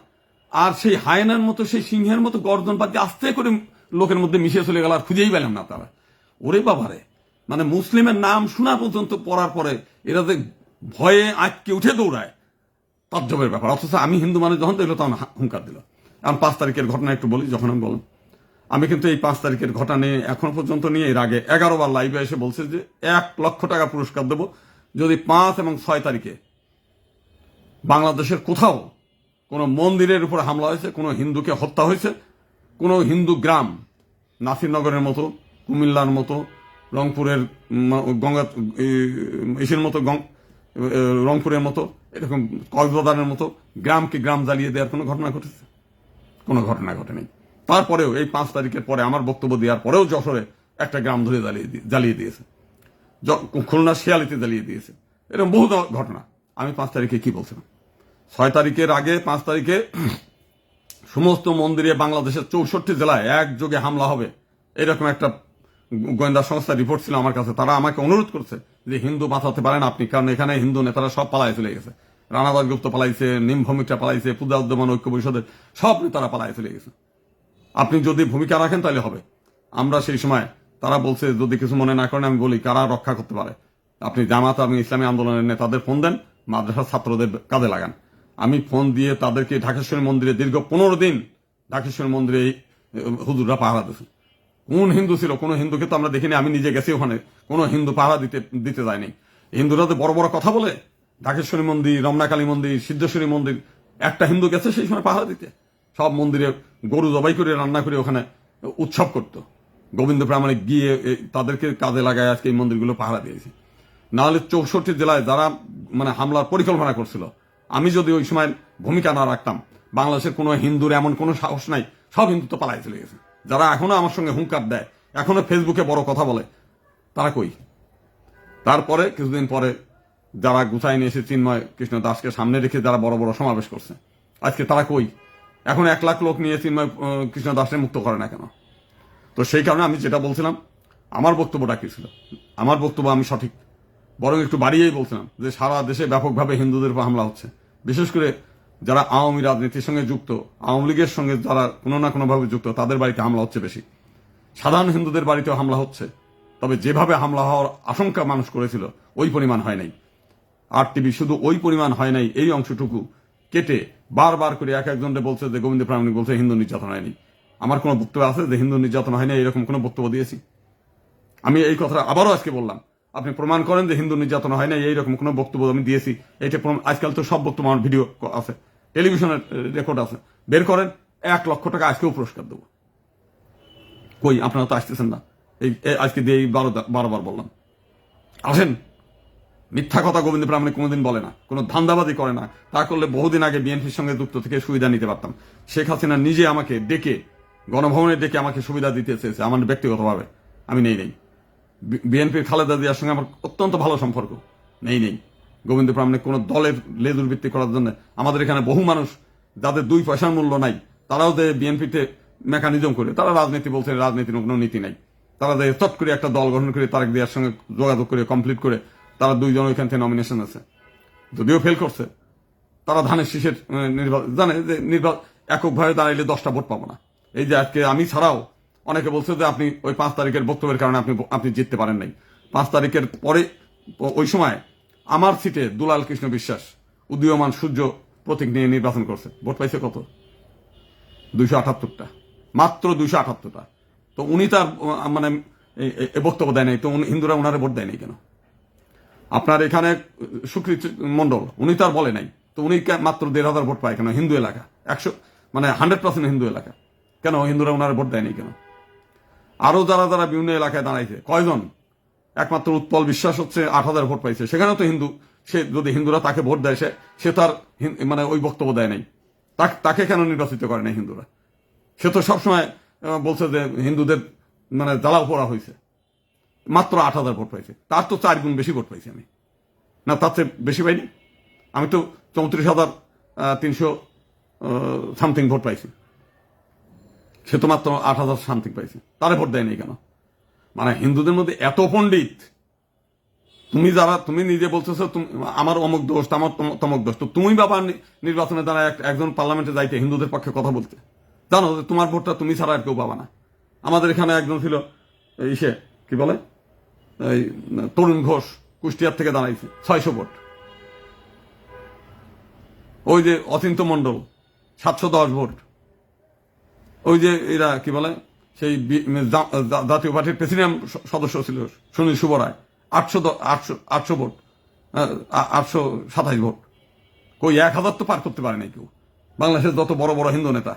আর সেই হায়নার মতো, সেই সিংহের মতো গর্জন বাদ দিয়ে আস্তে করে লোকের মধ্যে মিশে চলে গেল, আর খুঁজেই পেলাম না তারা। ওরে বাবারে, মানে মুসলিমের নাম শোনা পর্যন্ত পড়ার পরে এরা যে ভয়ে আটকে উঠে দৌড়ায়, তাজ্জবের ব্যাপার। অথচ আমি হিন্দু মানুষ যখন দেখলো তখন হুঙ্কার দিল। এখন 5 তারিখের ঘটনা একটু বলি। যখন আমি বললাম, আমি কিন্তু এই 5 তারিখের ঘটনা নিয়ে এখন পর্যন্ত নিয়ে এর আগে 11 বার লাইভে এসে বলছে যে 1 লক্ষ টাকা পুরস্কার দেব যদি 5 এবং 6 তারিখে বাংলাদেশের কোথাও কোনো মন্দিরের উপর হামলা হয়েছে, কোনো হিন্দুকে হত্যা হয়েছে, কোনো হিন্দু গ্রাম নাসিরনগরের মতো, কুমিল্লার মতো, রংপুরের গঙ্গা ইসের মতো রংপুরের মতো, এরকম কক্সবাজারের মতো গ্রামকে গ্রাম জ্বালিয়ে দেওয়ার কোনো ঘটনা ঘটেছে? কোনো ঘটনা ঘটেনি। তারপরেও এই 5 তারিখের পরে আমার বক্তব্য দেওয়ার পরেও যশোরে একটা গ্রাম ধরে জ্বালিয়ে দিয়েছে, খুলনা শিয়ালিতে জ্বালিয়ে দিয়েছে, এরকম বহু ঘটনা। আমি 5 তারিখে কি বলছিলাম? 6 তারিখের আগে 5 তারিখে সমস্ত মন্দিরে বাংলাদেশের 64 জেলায় একযোগে হামলা হবে, এরকম একটা গোয়েন্দা সংস্থার রিপোর্ট ছিল আমার কাছে। তারা আমাকে অনুরোধ করছে যে হিন্দু বাঁচাতে পারেন আপনি, কারণ এখানে হিন্দু নেতারা সব পালায় চলে গেছে। রানা দাসগুপ্ত পালাইছে, নিম ভূমিকা পালাইছে, পূজা উদ্যমান ঐক্য পরিষদের সব নেতারা পালায় চলে গেছে। আপনি যদি ভূমিকা রাখেন তাহলে হবে। আমরা সেই সময়, তারা বলছে যদি কিছু মনে না করেন আমি বলি কারা রক্ষা করতে পারে, আপনি জামাত এবং ইসলামী আন্দোলনের নেতাদের ফোন দেন, মাদ্রাসার ছাত্রদের কাজে লাগান। আমি ফোন দিয়ে তাদেরকে ঢাকেশ্বরী মন্দিরে দীর্ঘ 15 দিন ঢাকেশ্বরী মন্দিরে হুজুররা পাহারা দিয়েছে। কোন হিন্দু ছিল? কোন হিন্দুকে তো আমরা দেখিনি। আমি নিজে গেছি ওখানে, কোন হিন্দু পাহারা দিতে যায়নি। হিন্দুরা তো বড় বড় কথা বলে, ঢাকেশ্বরী মন্দির, রমনাকালী মন্দির, সিদ্ধেশ্বরী মন্দির, একটা হিন্দু গেছে সেই সময় পাহারা দিতে? সব মন্দিরে গরু জবাই করে রান্না করে ওখানে উৎসব করতো। গোবিন্দ প্রামাণিক গিয়ে তাদেরকে কাজে লাগায় আজকে এই মন্দিরগুলো পাহারা দিয়েছে। নাহলে 64 জেলায় যারা মানে হামলার পরিকল্পনা করছিল, আমি যদি ওই সময় ভূমিকা না রাখতাম, বাংলাদেশের কোনো হিন্দুর এমন কোনো সাহস নাই, সব হিন্দু তো পালাই চলে গেছে। যারা এখনো আমার সঙ্গে হুঙ্কার দেয়, এখনো ফেসবুকে বড় কথা বলে, তারা কই? তারপরে কিছুদিন পরে যারা গুছাই নিয়ে এসে চিন্ময় কৃষ্ণ দাসকে সামনে রেখে যারা বড় বড় সমাবেশ করছে, আজকে তারা কই? এখন 1 লাখ লোক নিয়ে চিন্ময় কৃষ্ণ দাসকে মুক্ত করে না কেন? তো সেই কারণে আমি যেটা বলছিলাম, আমার বক্তব্যটা কি ছিল? আমার বক্তব্য আমি সঠিক, বরং একটু বাড়িয়েই বলছিলাম যে সারা দেশে ব্যাপকভাবে হিন্দুদের উপর হামলা হচ্ছে। বিশেষ করে যারা আওয়ামী রাজনীতির সঙ্গে যুক্ত, আওয়ামী লীগের সঙ্গে যারা কোনো না কোনোভাবে যুক্ত, তাদের বাড়িতে হামলা হচ্ছে বেশি। সাধারণ হিন্দুদের বাড়িতেও হামলা হচ্ছে, তবে যেভাবে হামলা হওয়ার আশঙ্কা মানুষ করেছিল ওই পরিমাণ হয় নাই। আর টিভি শুধু ওই পরিমাণ হয় নাই, এই অংশটুকু কেটে বারবার করে একজনকে বলছে যে গোবিন্দ প্রামাণিক বলছে হিন্দু নির্যাতন হয়নি। আমার কোনো বক্তব্য আছে যে হিন্দু নির্যাতন হয়নি এরকম কোনো বক্তব্য দিয়েছি? আমি এই কথা আবারও আজকে বললাম, আপনি প্রমাণ করেন যে হিন্দু নির্যাতন হয় না, এইরকম কোনো বক্তব্য আমি দিয়েছি? এটা আজকাল তো সব বক্তব্য আমার ভিডিও আছে, টেলিভিশনের রেকর্ড আছে, বের করেন। 1 লক্ষ টাকা আজকেও পুরস্কার দেবো। কই? আপনারা তো আসতেছেন না। এই আজকে দিয়ে 12বার বললাম, আসেন। মিথ্যা কথা গোবিন্দ প্রামাণিক কোনোদিন বলে না, কোনো ধান্দাবাজি করে না। তা করলে বহুদিন আগে বিএনপির সঙ্গে যুক্ত থেকে সুবিধা নিতে পারতাম। শেখ হাসিনা নিজে আমাকে ডেকে, গণভবনে ডেকে আমাকে সুবিধা দিতে চেয়েছে, আমার ব্যক্তিগতভাবে আমি নেই। বিএনপির খালেদা জিয়ার সঙ্গে আমার অত্যন্ত ভালো সম্পর্ক, নেই। গোবিন্দ প্রামাণিক কোনো দলের লেজুরবৃত্তি করার জন্য, আমাদের এখানে বহু মানুষ যাদের 2 পয়সার মূল্য নাই, তারাও যে বিএনপিতে মেকানিজম করে, তারা রাজনীতি বলছে, রাজনীতির কোনো নীতি নাই। তারা যে চট করে একটা দল গঠন করে তারেক জিয়ার সঙ্গে যোগাযোগ করে কমপ্লিট করে, তারা 2 জন ওইখান থেকে নমিনেশন আছে, যদিও ফেল করছে। তারা ধানের শীষের নির্বাচন জানে যে এককভাবে দাঁড়াইলে 10টা ভোট পাবো না। এই যে আজকে আমি ছাড়াও অনেকে বলছে যে আপনি ওই 5 তারিখের বক্তব্যের কারণে আপনি জিততে পারেন নাই। 5 তারিখের পরে ওই সময় আমার সিটে দুলাল কৃষ্ণ বিশ্বাস উদীয়মান সূর্য প্রতীক নিয়ে নির্বাচন করছে, ভোট পাইছে কত? 278টা, মাত্র 278টা। তো উনি তার মানে বক্তব্য দেয় নাই, তো হিন্দুরা ওনারে ভোট দেয় নাই কেন? আপনার এখানে সুকৃত মন্ডল, উনি তো আর বলে নাই, তো উনি মাত্র 1,500 ভোট পায় কেন? হিন্দু এলাকা, 100% হিন্দু এলাকা, কেন হিন্দুরা ওনারে ভোট দেয়নি কেন? আরো যারা বিভিন্ন এলাকায় দাঁড়াইছে কয়জন? একমাত্র উৎপল বিশ্বাস হচ্ছে 8,000 ভোট পাইছে, সেখানেও তো হিন্দু। সে যদি হিন্দুরা তাকে ভোট দেয়, সে তার মানে ওই বক্তব্য দেয় নাই, তাকে কেন নির্বাচিত করে নাই হিন্দুরা? সে তো সবসময় বলছে যে হিন্দুদের মানে জ্বালাও পোড়া হয়েছে। মাত্র 8,000 ভোট পাইছে, তার তো 4 গুণ বেশি ভোট পাইছি আমি, না তার চেয়ে বেশি পাইনি? আমি তো 34,300 সামথিং ভোট পাইছি, সে তো মাত্র 8,000 সামথিং পাইছে, তারে ভোট দেয়নি কেন? মানে হিন্দুদের মধ্যে এত পণ্ডিত, তুমি নিজে বলতেছো আমার অমুক দোষ, আমার তমক দোষ, তো তুমি বাবা নির্বাচনে দ্বারা একজন পার্লামেন্টে যাইতে হিন্দুদের পক্ষে কথা বলতে, জানো যে তোমার ভোটটা তুমি ছাড়া আর কেউ পাবা না। আমাদের এখানে একজন ছিল সে কি বলে এই তরুণ ঘোষ, কুষ্টিয়ার থেকে দাঁড়াইছে, 600 ভোট। ওই যে অচিন্ত মন্ডল, 710 ভোট। ওই যে এরা কি বলে সেই জাতীয় পার্টির প্রেসিডেন্ট সদস্য ছিল সুনীল সুবরায়, 800 ভোট, 827 ভোট। কই 1,000 তো পার করতে পারে নাই কেউ। বাংলাদেশের যত বড় বড় হিন্দু নেতা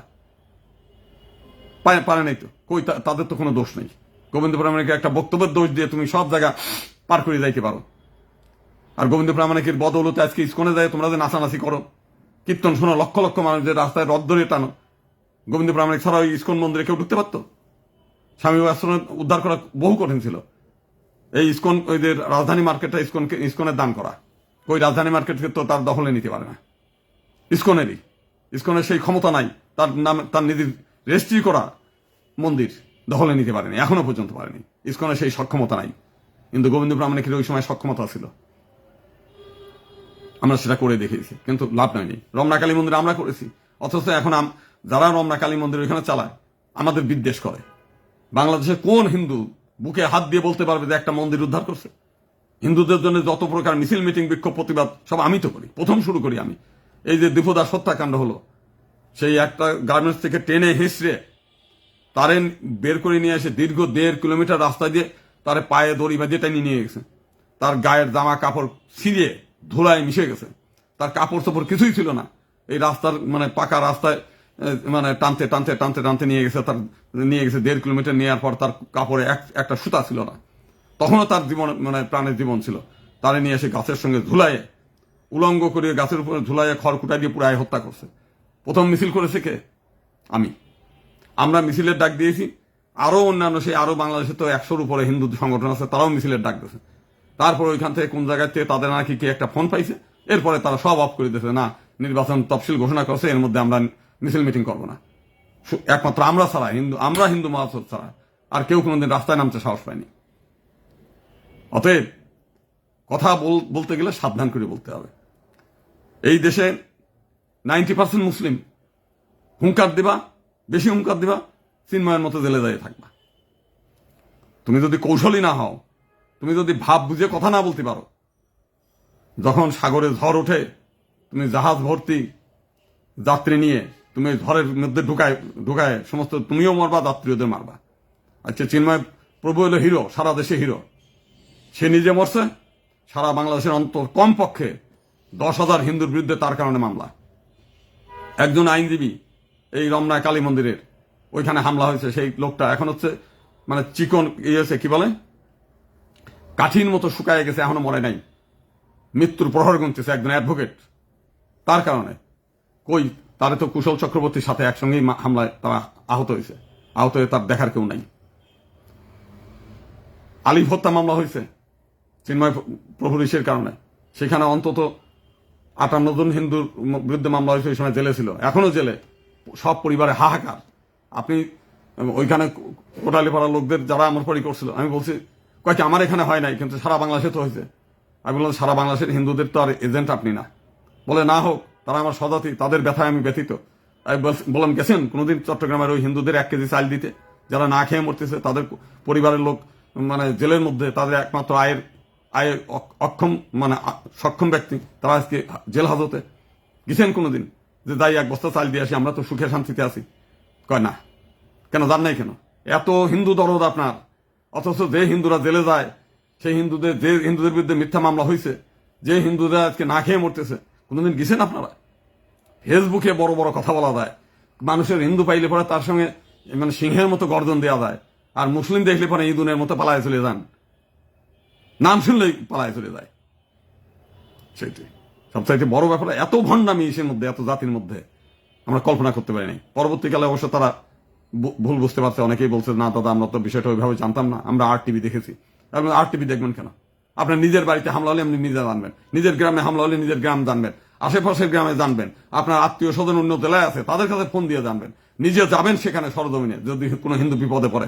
পারে নাই তো, কই তাদের তো কোনো দোষ নেই। গোবিন্দ প্রামাণিকের একটা বক্তব্যের দোষ দিয়ে তুমি সব জায়গা পার করে যাইতে পারো। আর গোবিন্দ প্রামাণিকের বদৌলতে আজকে ইস্কনে যায় তোমরা যে নাচানাচি করো, কীর্তন শোনো, লক্ষ লক্ষ মানুষ যে রাস্তায় রথ ধরে টানো, গোবিন্দ প্রামাণিক ছাড়া ওই ইস্কন মন্দিরে কেউ ঢুকতে পারতো? স্বামী আশ্রম উদ্ধার করা বহু কঠিন ছিল। এই ইস্কন ওই যে রাজধানী মার্কেটটা ইস্কনের দান করা, ওই রাজধানী মার্কেটকে তো তার দখলে নিতে পারে না, ইস্কনেরই। ইস্কনের সেই ক্ষমতা নাই, তার নাম তার নিজের রেজিস্ট্রি করা মন্দির দখলে নিতে পারেনি, এখনো পর্যন্ত পারেনি। ইস্কনের সেই সক্ষমতা নাই, কিন্তু গোবিন্দ প্রামাণিকের ওই সময় সক্ষমতা ছিল। আমরা সেটা করে দেখিয়েছি, কিন্তু লাভ হয়নি। রমনা কালী মন্দির আমরা করেছি, অথচ এখন যারা রমনা কালী মন্দির ওইখানে চালায় আমাদের বিদ্বেষ করে। বাংলাদেশে কোন হিন্দু বুকে হাত দিয়ে বলতে পারবে যে একটা মন্দির উদ্ধার করছে? হিন্দুদের জন্য যত প্রকার মিছিল, মিটিং, বিক্ষোভ, প্রতিবাদ সব আমি তো করি, প্রথম শুরু করি আমি। এই যে দীপদাস হত্যাকাণ্ড হলো, সেই একটা গার্মেন্টস থেকে টেনে হিসড়ে তারে বের করে নিয়ে এসে দীর্ঘ 1.5 কিলোমিটার রাস্তা দিয়ে তারে পায়ে দড়ি বাঁধিয়ে টেনে নিয়ে গেছে। তার গায়ের জামা কাপড় ছিঁড়ে ধুলায় মিশে গেছে, তার কাপড় চোপড় কিছুই ছিল না। এই রাস্তার মানে পাকা রাস্তায় মানে টানতে টানতে টানতে টানতে নিয়ে গেছে। তার নিয়ে গেছে 1.5 কিলোমিটার নেওয়ার পর তার কাপড়ে একটা সুতা ছিল না, তখনও তার জীবন মানে প্রাণের জীবন ছিল। তারে নিয়ে এসে গাছের সঙ্গে ঝুলাইয়ে, উলঙ্গ করে গাছের উপরে ঝুলাইয়ে খড়কুটা দিয়ে পুরাই হত্যা করছে। প্রথম মিছিল করেছে কে? আমি। আমরা মিছিলের ডাক দিয়েছি, আরো অন্যান্য সেই আরো বাংলাদেশে তো 100-র উপরে হিন্দু সংগঠন আছে, তারাও মিছিলের ডাক দিয়েছে। তারপর ওইখান থেকে কোন জায়গায় থেকে তাদের নাকি কি একটা ফোন পাইছে, এরপরে তারা সব অফ করে দিয়েছে। না, নির্বাচন তফসিল ঘোষণা করছে, এর মধ্যে আমরা মিছিল মিটিং করবো না। একমাত্র আমরা ছাড়া, আমরা হিন্দু মহাসব ছাড়া আর কেউ কোনোদিন রাস্তায় নামতে সাহস পায়নি। অতএব কথা বলতে গেলে সাবধান করে বলতে হবে। এই দেশে 90% মুসলিম। হুঙ্কার দিবা, বেশি হুঙ্কার দিবা, চিন্ময়ের মতো জেলে যায় থাকবা। তুমি যদি কৌশলী না হও, তুমি যদি ভাব বুঝে কথা না বলতে পারো, যখন সাগরে ঝড় ওঠে তুমি জাহাজ ভর্তি যাত্রী নিয়ে তুমি ঝড়ের মধ্যে ঢুকায় সমস্ত তুমিও মারবা, যাত্রীদের মারবা। আচ্ছা, চিন্ময় প্রভু হলো হিরো, সারা দেশে হিরো। সে নিজে মরছে, সারা বাংলাদেশের কমপক্ষে 10,000 হিন্দুর বিরুদ্ধে তার কারণে মামলা। একজন আইনজীবী এই রমনা কালী মন্দিরের ওইখানে হামলা হয়েছে, সেই লোকটা এখন হচ্ছে মানে চিকন ইয়েছে কি বলে কাঠির মতো শুকায় গেছে, এখনো মরে নাই, মৃত্যুর প্রহর গুনতেছে একজন অ্যাডভোকেট তার কারণে। কই, তারে তো কুশল চক্রবর্তীর সাথে একসঙ্গেই হামলায় তারা আহত হয়েছে, আহত হয়ে তার দেখার কেউ নাই। আলিফ হত্যা মামলা হয়েছে চিন্ময় প্রভুর ইসের কারণে, সেখানে অন্তত 58 জন হিন্দুর বিরুদ্ধে মামলা হয়েছে, ওই সময় জেলে ছিল, এখনো জেলে, সব পরিবারে হাহাকার। আপনি ওইখানে কোটালীপাড়ার লোকদের যারা আমার পরি করছিল, আমি বলছি কয়েকটি আমার এখানে হয় নাই, কিন্তু সারা বাংলাদেশে তো হয়েছে। আমি বললাম সারা বাংলাদেশের হিন্দুদের তো আর এজেন্ট আপনি না। বলে না হোক, তারা আমার স্বজাতি, তাদের ব্যথায় আমি ব্যথিত। আমি বললাম গেছেন কোনোদিন চট্টগ্রামের ওই হিন্দুদের 1 কেজি চাল দিতে, যারা না খেয়ে মরতেছে, তাদের পরিবারের লোক মানে জেলের মধ্যে, তাদের একমাত্র আয়ের অক্ষম মানে সক্ষম ব্যক্তি, তারা আজকে জেল হাজতে গেছেন কোনোদিন যে যাই 1 বস্তা চাল দিয়ে আসি, আমরা তো সুখে শান্তিতে আছি? কয় না। কেন যান নাই কেন? এত হিন্দু দরদ আপনার, অথচ যে হিন্দুরা জেলে যায়, সেই হিন্দুদের বিরুদ্ধে মিথ্যা মামলা হয়েছে, যে হিন্দুরা আজকে না খেয়ে মরতেছে, কোনোদিন গেছেন আপনারা? ফেসবুকে বড় বড় কথা বলা যায়, মানুষের হিন্দু পাইলে পরে তার সঙ্গে মানে সিংহের মতো গর্জন দেওয়া যায়, আর মুসলিম দেখলে পরে ইঁদুনের মতো পালায় চলে যান, নাম শুনলেই পালায় চলে যায়। সেইটি সবচাইতে বড় ব্যাপার। এত ভণ্ডামি ইসের মধ্যে, এত জাতির মধ্যে আমরা কল্পনা করতে পারি নাই। পরবর্তীকালে অবশ্য তারা ভুল বুঝতে পারছে, অনেকেই বলছে না দাদা আমরা তো বিষয়টা ওইভাবে জানতাম না, আমরা RTV দেখেছি। আর টিভি দেখবেন কেন? আপনার নিজের বাড়িতে হামলা হলে আপনি নিজে জানবেন, নিজের গ্রামে হামলা হলে নিজের গ্রাম জানবেন, আশেপাশের গ্রামে জানবেন, আপনার আত্মীয় স্বজন অন্য জেলায় আছে তাদের কাছে ফোন দিয়ে জানবেন, নিজে যাবেন সেখানে সরজমিনে, যদি কোনো হিন্দু বিপদে পড়ে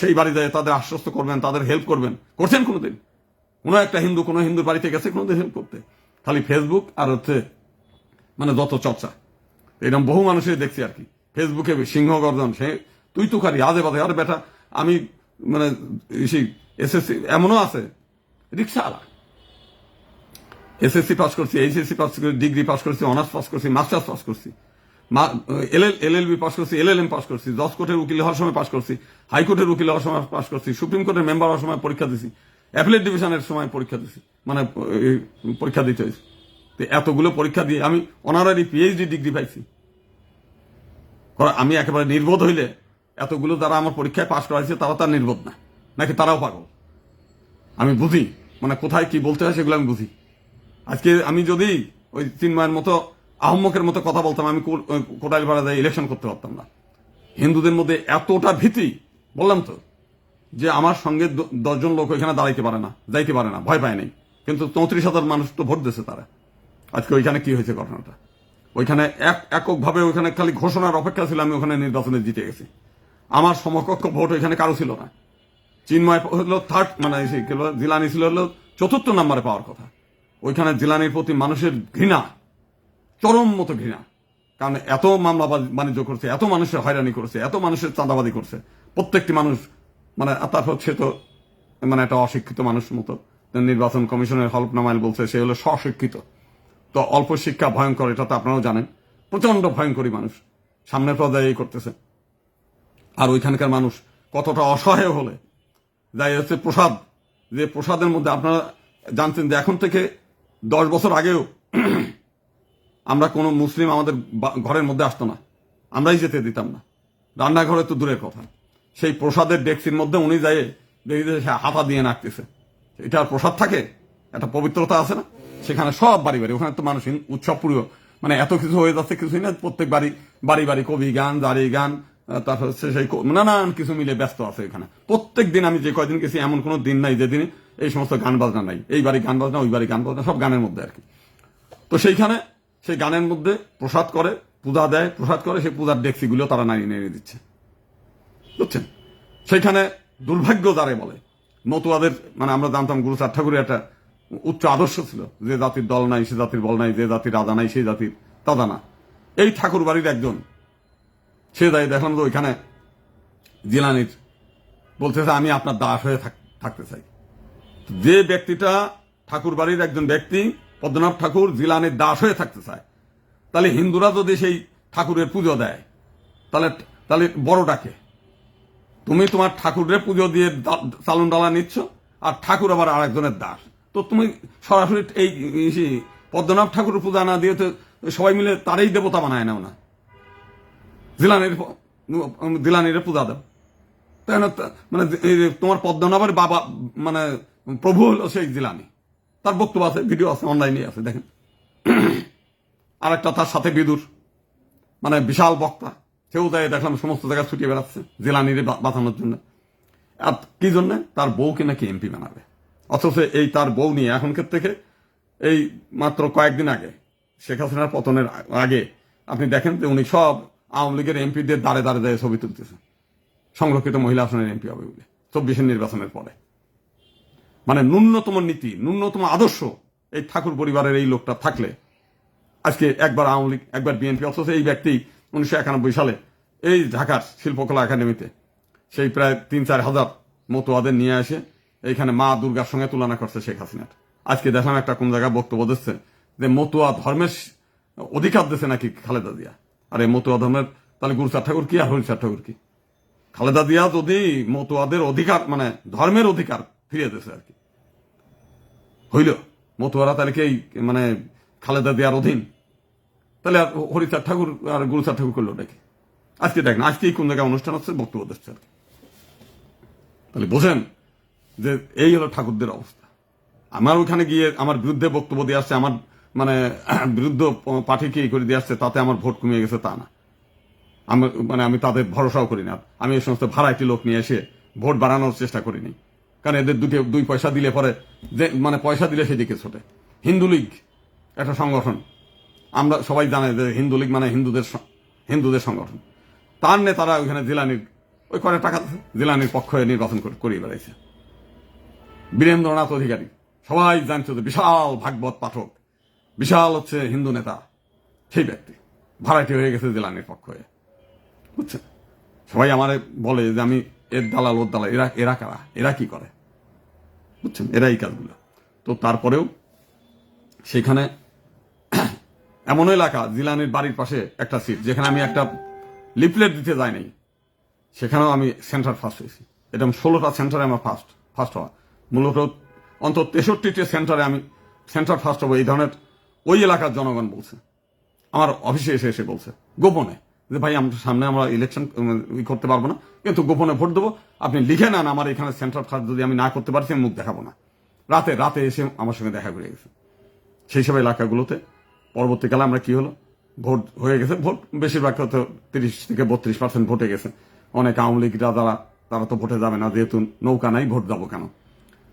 সেই বাড়ি যায় তাদের আশ্বস্ত করবেন, তাদের হেল্প করবেন। করছেন কোনোদিন? কোনো একটা হিন্দু কোনো হিন্দুর বাড়িতে গেছে কোনোদিন হেল্প করতে? খালি ফেসবুক আর হচ্ছে মানে যত চর্চা, এরকম বহু মানুষের দেখছি আর কি। ফেসবুকে সিংহ গর্জন, সে তুই তুকারি আজে বাজে। আর বেটা আমি মানে SSC এমনও আছে রিক্সাওয়ালা, SSC পাস করছি, HSC পাস করছি, ডিগ্রি পাস করছি, অনার্স পাস করছি, মাস্টার্স পাস করছি, LLB পাস করছি, LLM পাস করছি, জজ কোর্টের উকিল হওয়ার সময় পাস করছি, হাইকোর্টের উকিল হওয়ার সময় পাস করছি, সুপ্রিম কোর্টের মেম্বার হওয়ার সময় পরীক্ষা দিছি, অ্যাপিলেট ডিভিশনের সময় পরীক্ষা দিছি, মানে পরীক্ষা দিতে হয়েছে। এতগুলো পরীক্ষা দিয়ে আমি অনারারি PhD ডিগ্রি পাইছি। আমি একেবারে নির্বোধ হইলে এতগুলো যারা আমার পরীক্ষায় পাস করাইছে তারা তার নির্বোধ না, নাকি তারাও পাগল? আমি বুঝি মানে কোথায় কি বলতে হয় সেগুলো আমি বুঝি। আজকে আমি যদি ওই চিন্ময়ের মতো আহম্মকের মতো কথা বলতাম, আমি কোটালীপাড়া যাই ইলেকশন করতে পারতাম না। হিন্দুদের মধ্যে এতটা ভীতি, বললাম তো, যে আমার সঙ্গে 10 জন লোক ওইখানে দাঁড়াইতে পারে না, যাইতে পারে না, ভয় পায় নাই। কিন্তু 34,000 মানুষ তো ভোট দিয়েছে তারা। আজকে ওইখানে কি হয়েছে ঘটনাটা, ওইখানে এককভাবে ওইখানে খালি ঘোষণার অপেক্ষা ছিল, আমি ওখানে নির্বাচনে জিতে গেছি। আমার সমকক্ষ ভোট ওইখানে কারো ছিল না। চিন্ময় হলো থার্ড, মানে জিলানি ছিল হলো 4র্থ নম্বরে পাওয়ার কথা। ওইখানে জিলানির প্রতি মানুষের ঘৃণা, চরম মতো ঘৃণা। কারণ এত মামলা বাণিজ্য করছে, এত মানুষের হয়রানি করছে, এত মানুষের চাঁদাবাদি করছে, প্রত্যেকটি মানুষ মানে তারপর সে তো মানে একটা অশিক্ষিত মানুষ মতো, নির্বাচন কমিশনের হলফনামায় বলছে সে হলো স্বশিক্ষিত। তো অল্প শিক্ষা ভয়ঙ্কর, এটা তো আপনারাও জানেন। প্রচন্ড ভয়ঙ্করী মানুষ, সামনের পর্যায়ে এই করতেছে। আর ওইখানকার মানুষ কতটা অসহায় হলে যাই হচ্ছে প্রসাদ, যে প্রসাদের মধ্যে আপনারা জানতেন যে এখন থেকে 10 বছর আগেও আমরা কোনো মুসলিম আমাদের ঘরের মধ্যে আসতো না, আমরাই যেতে দিতাম না, রান্নাঘরে তো দূরের কথা। সেই প্রসাদের ডেক্সির মধ্যে উনি যাই দেখি যে সে হাতা দিয়ে নাড়তেছে। এটা আর প্রসাদ থাকে? একটা পবিত্রতা আছে না? সেখানে সব বাড়ি বাড়ি, ওখানে তো মানুষ উৎসব পুরো, মানে এত কিছু হয়ে যাচ্ছে, কিছুই না, প্রত্যেক বাড়ি বাড়ি কবি গান, দাঁড়ি গান, তারপর হচ্ছে সেই নানান কিছু মিলে ব্যস্ত আছে এখানে। প্রত্যেক দিন আমি যে কয়দিন গেছি এমন কোনো দিন নাই যেদিনে এই সমস্ত গান বাজনা নাই। এই বাড়ি গান বাজনা, ওই বাড়ি গান বাজনা, সব গানের মধ্যে আর কি। তো সেইখানে সেই গানের মধ্যে প্রসাদ করে, পূজা দেয়, প্রসাদ করে, সেই পূজার ডেক্সিগুলো তারা নাড়িয়ে দিচ্ছে, বুঝছেন? সেইখানে দুর্ভাগ্য যারে বলে, মতুয়াদের, মানে আমরা জানতাম গুরুচাঁদ ঠাকুরের একটা উচ্চ আদর্শ ছিল, যে জাতির দল নাই সে জাতির বল নাই, যে জাতির রাজা নাই সেই জাতির দাদা না। এই ঠাকুর বাড়ির একজন সে যাই দেখলাম তো ওইখানে জিলানির বলতেছে আমি আপনার দাস হয়ে থাকতে চাই। যে ব্যক্তিটা ঠাকুর বাড়ির একজন ব্যক্তি, পদ্মনাভ ঠাকুর জিলানির দাস হয়ে থাকতে চায়, তাহলে হিন্দুরা যদি সেই ঠাকুরের পুজো দেয়, তাহলে বড়টাকে তুমি তোমার ঠাকুরের পুজো দিয়ে চালন ডালা নিচ্ছ, আর ঠাকুর আবার আরেকজনের দাস। তো তুমি সরাসরি এই পদ্মনাভ ঠাকুরের পূজা না দিয়ে তো সবাই মিলে তারই দেবতা বানায় নাও না, জিলানির পূজা দাও। তাই না? মানে তোমার পদ্মনাভের বাবা মানে প্রভু হলো সেই জিলানি। তার বক্তব্য আছে, ভিডিও আছে, অনলাইনে আছে, দেখেন। আর একটা তার সাথে বিদুর, মানে বিশাল বক্তা, সেও তাই দেখলাম সমস্ত জায়গায় ছুটিয়ে বেড়াচ্ছে জিলানির বাঁচানোর জন্য। আর কি জন্য? তার বউকে নাকি এমপি বানাবে। অথচ এই তার বউ নিয়ে এখনকার থেকে এই মাত্র কয়েকদিন আগে, শেখ হাসিনার পতনের আগে, আপনি দেখেন যে উনি সব আওয়ামী লীগের এমপিদের দাঁড়ে দাঁড়ে যায় ছবি তুলতেছে, সংরক্ষিত মহিলা আসনের এমপি হবে বলে 24 নির্বাচনের পরে। মানে ন্যূনতম নীতি, ন্যূনতম আদর্শ এই ঠাকুর পরিবারের এই লোকটা থাকলে আজকে একবার আওয়ামী লীগ, একবার বিএনপি। অথচ এই ব্যক্তি 1991 সালে এই ঢাকার শিল্পকলা একাডেমিতে সেই প্রায় 3-4 হাজার মতুয়াদের নিয়ে আসে এইখানে মা দুর্গার সঙ্গে তুলনা করছে শেখ হাসিনার। আজকে দেখলাম একটা কোন জায়গায় বক্তব্য দিচ্ছে যে মতুয়া ধর্মের অধিকার দিচ্ছে নাকি খালেদা জিয়া। আর এই মতুয়া ধর্মের তাহলে গুরুচাঁদ ঠাকুর কি আর হরিচাঁদ ঠাকুর কি? খালেদা জিয়া যদি মতুয়াদের অধিকার, মানে ধর্মের অধিকার ফিরিয়ে দিয়েছে আর কি, হইল মতুয়ারা তাহলে কি মানে খালেদা জিয়ার অধীন? তাহলে আর হরিচাঁদ ঠাকুর আর গুরুচাঁদ ঠাকুর করলো নাকি? আজকে দেখেন, আজকেই কোন জায়গায় অনুষ্ঠান হচ্ছে, বক্তব্য দিচ্ছে আর কি। তাহলে বোঝেন যে এই হলো ঠাকুরদের অবস্থা। আমার ওখানে গিয়ে আমার বিরুদ্ধে বক্তব্য দিয়ে আসছে, আমার মানে বিরুদ্ধ পার্টিকে করে দিয়ে আসছে, তাতে আমার ভোট কমিয়ে গেছে তা না। আমি তাদের ভরসাও করি না। আমি এই সমস্ত ভাড়াইটি লোক নিয়ে এসে ভোট বাড়ানোর চেষ্টা করিনি, কারণ এদের দুই পয়সা দিলে পরে যে মানে পয়সা দিলে সেদিকে ছোটে। হিন্দু লীগ একটা সংগঠন, আমরা সবাই জানে যে হিন্দু লীগ মানে হিন্দুদের সংগঠন। তার নেতারা ওইখানে জিলানির ওই করে টাকা জিলানির পক্ষে নির্বাচন করিয়ে বেড়াইছে। বীরেন্দ্রনাথ অধিকারী সবাই জানছে যে বিশাল ভাগবত পাঠক, বিশাল হচ্ছে হিন্দু নেতা, সেই ব্যক্তি ভাড়াটি হয়ে গেছে জিলানির পক্ষ হয়ে, বুঝছেন? সবাই আমারে বলে যে আমি এর দালাল ওর দালাল, এরা কারা, এরা কি করে, বুঝছেন? এরাই কাজগুলো। তো তারপরেও সেখানে এমন এলাকা, জিলানির বাড়ির পাশে একটা সিট, যেখানে আমি একটা লিফলেট দিতে যাই নাই, সেখানেও আমি সেন্টার ফার্স্ট হয়েছি। এটা 16টা সেন্টারে আমার ফার্স্ট হওয়া। মূলত অন্তত 63টি সেন্টারে আমি সেন্টার ফার্স্ট হবো, এই ধরনের ওই এলাকার জনগণ বলছে। আমার অফিসে এসে বলছে গোপনে যে ভাই সামনে আমরা ইলেকশন করতে পারবো না, কিন্তু গোপনে ভোট দেবো, আপনি লিখে নেন আমার এখানে সেন্টার ফার্স্ট যদি আমি না করতে পারছি আমি মুখ দেখাবো না। রাতে এসে আমার সঙ্গে দেখা করে গেছে। সেই সব এলাকাগুলোতে পরবর্তীকালে আমরা কি হলো, ভোট হয়ে গেছে, ভোট বেশিরভাগ হয়তো 30 থেকে 32% ভোটে গেছে। অনেক আওয়ামী লীগরা যারা, তারা তো ভোটে যাবে না, যেহেতু নৌকা নাই, ভোট যাবো কেন।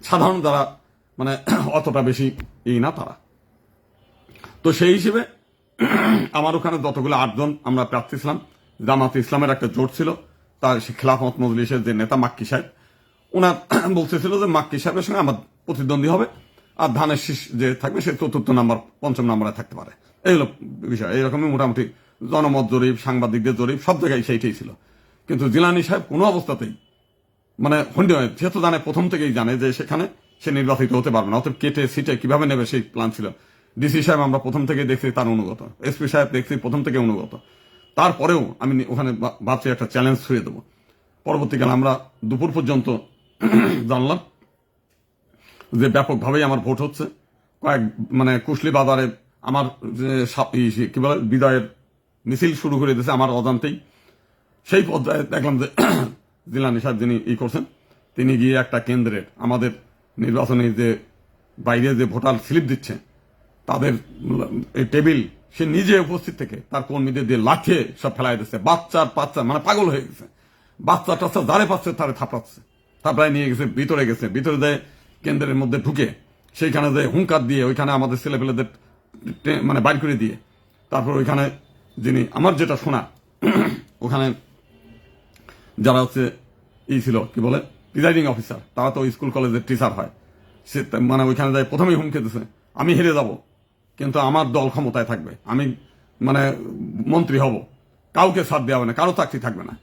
সাধারণ যারা মানে অতটা বেশি না তারা। তো সেই হিসেবে আমার ওখানে যতগুলো 8 জন আমরা প্রার্থী ছিলাম, জামাতে ইসলামের একটা জোট ছিল, তার খেলাফত মজলিসের যে নেতা মাক্কি সাহেব, ওনার বলতেছিল যে মাক্কি সাহেবের সঙ্গে আমার প্রতিদ্বন্দ্বী হবে, আর ধানের শীষ যে থাকবে সে 4র্থ নাম্বার 5ম নাম্বারে থাকতে পারে। এই হলো বিষয়। এইরকমই মোটামুটি জনমত জরিপ, সাংবাদিকদের জরিপ, সব জায়গায় সেইটাই ছিল। কিন্তু জিলানী সাহেব কোনো অবস্থাতেই মানে যেহেতু জানে, প্রথম থেকেই জানে যে সেখানে সে নির্বাচিত হতে পারবে না, অতএব কেটে সিটে কিভাবে নেবে সেই প্ল্যান ছিল। ডিসি সাহেব আমরা প্রথম থেকে দেখছি তার অনুগত, এসপি সাহেব দেখছি প্রথম থেকে অনুগত। তারপরেও আমি ওখানে ভাবছি একটা চ্যালেঞ্জ ছুঁয়ে দেবো। পরবর্তীকালে আমরা দুপুর পর্যন্ত জানলাম যে ব্যাপকভাবেই আমার ভোট হচ্ছে। মানে কুশলি বাজারে আমার কি বলে বিদায়ের মিছিল শুরু করে দিয়েছে আমার অজান্তেই। সেই পর্যায়ে দেখলাম যে জিলানী সাহেব যিনি করছেন, তিনি গিয়ে একটা কেন্দ্রের আমাদের নির্বাচনী যে বাইরে যে ভোটার স্লিপ দিচ্ছে তাদের এই টেবিল, সে নিজে উপস্থিত থেকে তার কর্মীদের দিয়ে লাঠিয়ে সব ফেলাই দিচ্ছে। বাচ্চা মানে পাগল হয়ে গেছে, বাচ্চা টাচ্চা যারে পাচ্ছে তারে থাপড়াচ্ছে, থাপড়ায় নিয়ে গেছে, ভিতরে দেয় কেন্দ্রের মধ্যে ঢুকে সেইখানে যে হুঙ্কার দিয়ে ওইখানে আমাদের ছেলেপেলেদের মানে বাইর করে দিয়ে, তারপর ওইখানে যিনি আমার যেটা শোনা ওখানে যারা হচ্ছে ছিল কি বলে প্রিজাইডিং অফিসার, তারা তো স্কুল কলেজের টিচার হয়, সে মানে ওইখানে যায় প্রথমেই হুমকে দিচ্ছে আমি হেরে যাব, কিন্তু আমার দল ক্ষমতায় থাকবে, আমি মানে মন্ত্রী হব, কাউকে ছাড় দেওয়া হবে না, কারো চাকরি থাকবে না।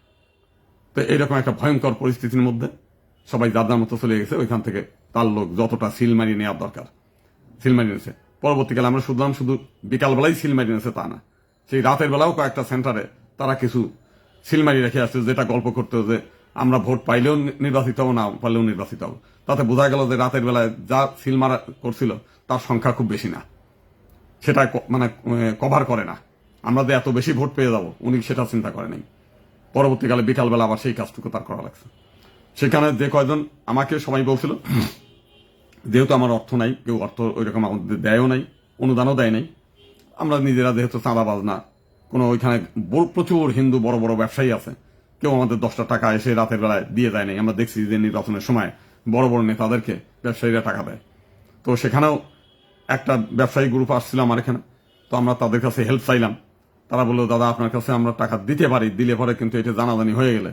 তো এইরকম একটা ভয়ঙ্কর পরিস্থিতির মধ্যে সবাই যার মতো চলে গেছে। ওইখান থেকে তার লোক যতটা সিল মারিয়ে নেওয়ার দরকার সিল মারিয়ে নিয়েছে। পরবর্তীকালে আমরা শুনলাম শুধু বিকালবেলায় সিল মারিয়ে নিয়েছে তা না, সেই রাতের বেলাও কয়েকটা সেন্টারে তারা কিছু সিল মারিয়ে রেখে আসছে, যেটা গল্প করতে যে আমরা ভোট পাইলেও নির্বাচিত হবো, না পাইলেও নির্বাচিত হবো। তাতে বোঝা গেল যে রাতের বেলায় যা সিল মারা করছিল তার সংখ্যা খুব বেশি না, সেটা মানে কভার করে না। আমরা যে এত বেশি ভোট পেয়ে যাবো উনি সেটা চিন্তা করে নাই। পরবর্তীকালে বিকালবেলা আবার সেই কাজটুকু তার করা লাগছে। সেখানে যে কয়জন আমাকে সবাই বলছিল, যেহেতু আমার অর্থ নাই, কেউ অর্থ ওইরকম আমাদের দেয়ও নাই, অনুদানও দেয় নাই, আমরা নিজেরা যেহেতু চাঁদাবাজ না, কোনো ওইখানে প্রচুর হিন্দু বড় বড় ব্যবসায়ী আছে, কেউ আমাদের 10টা টাকা এসে রাতের বেলায় দিয়ে যায় নাই। আমরা দেখছি যে নির্বাচনের সময় বড় বড় নেতাদেরকে ব্যবসায়ীরা টাকা দেয়। তো সেখানেও একটা ব্যবসায়ী গ্রুপ আসছিল আমার এখানে, তো আমরা তাদের কাছে হেল্প চাইলাম। তারা বললো দাদা আপনার কাছে আমরা টাকা দিতে পারি, দিলে পরে কিন্তু এটা জানাজানি হয়ে গেলে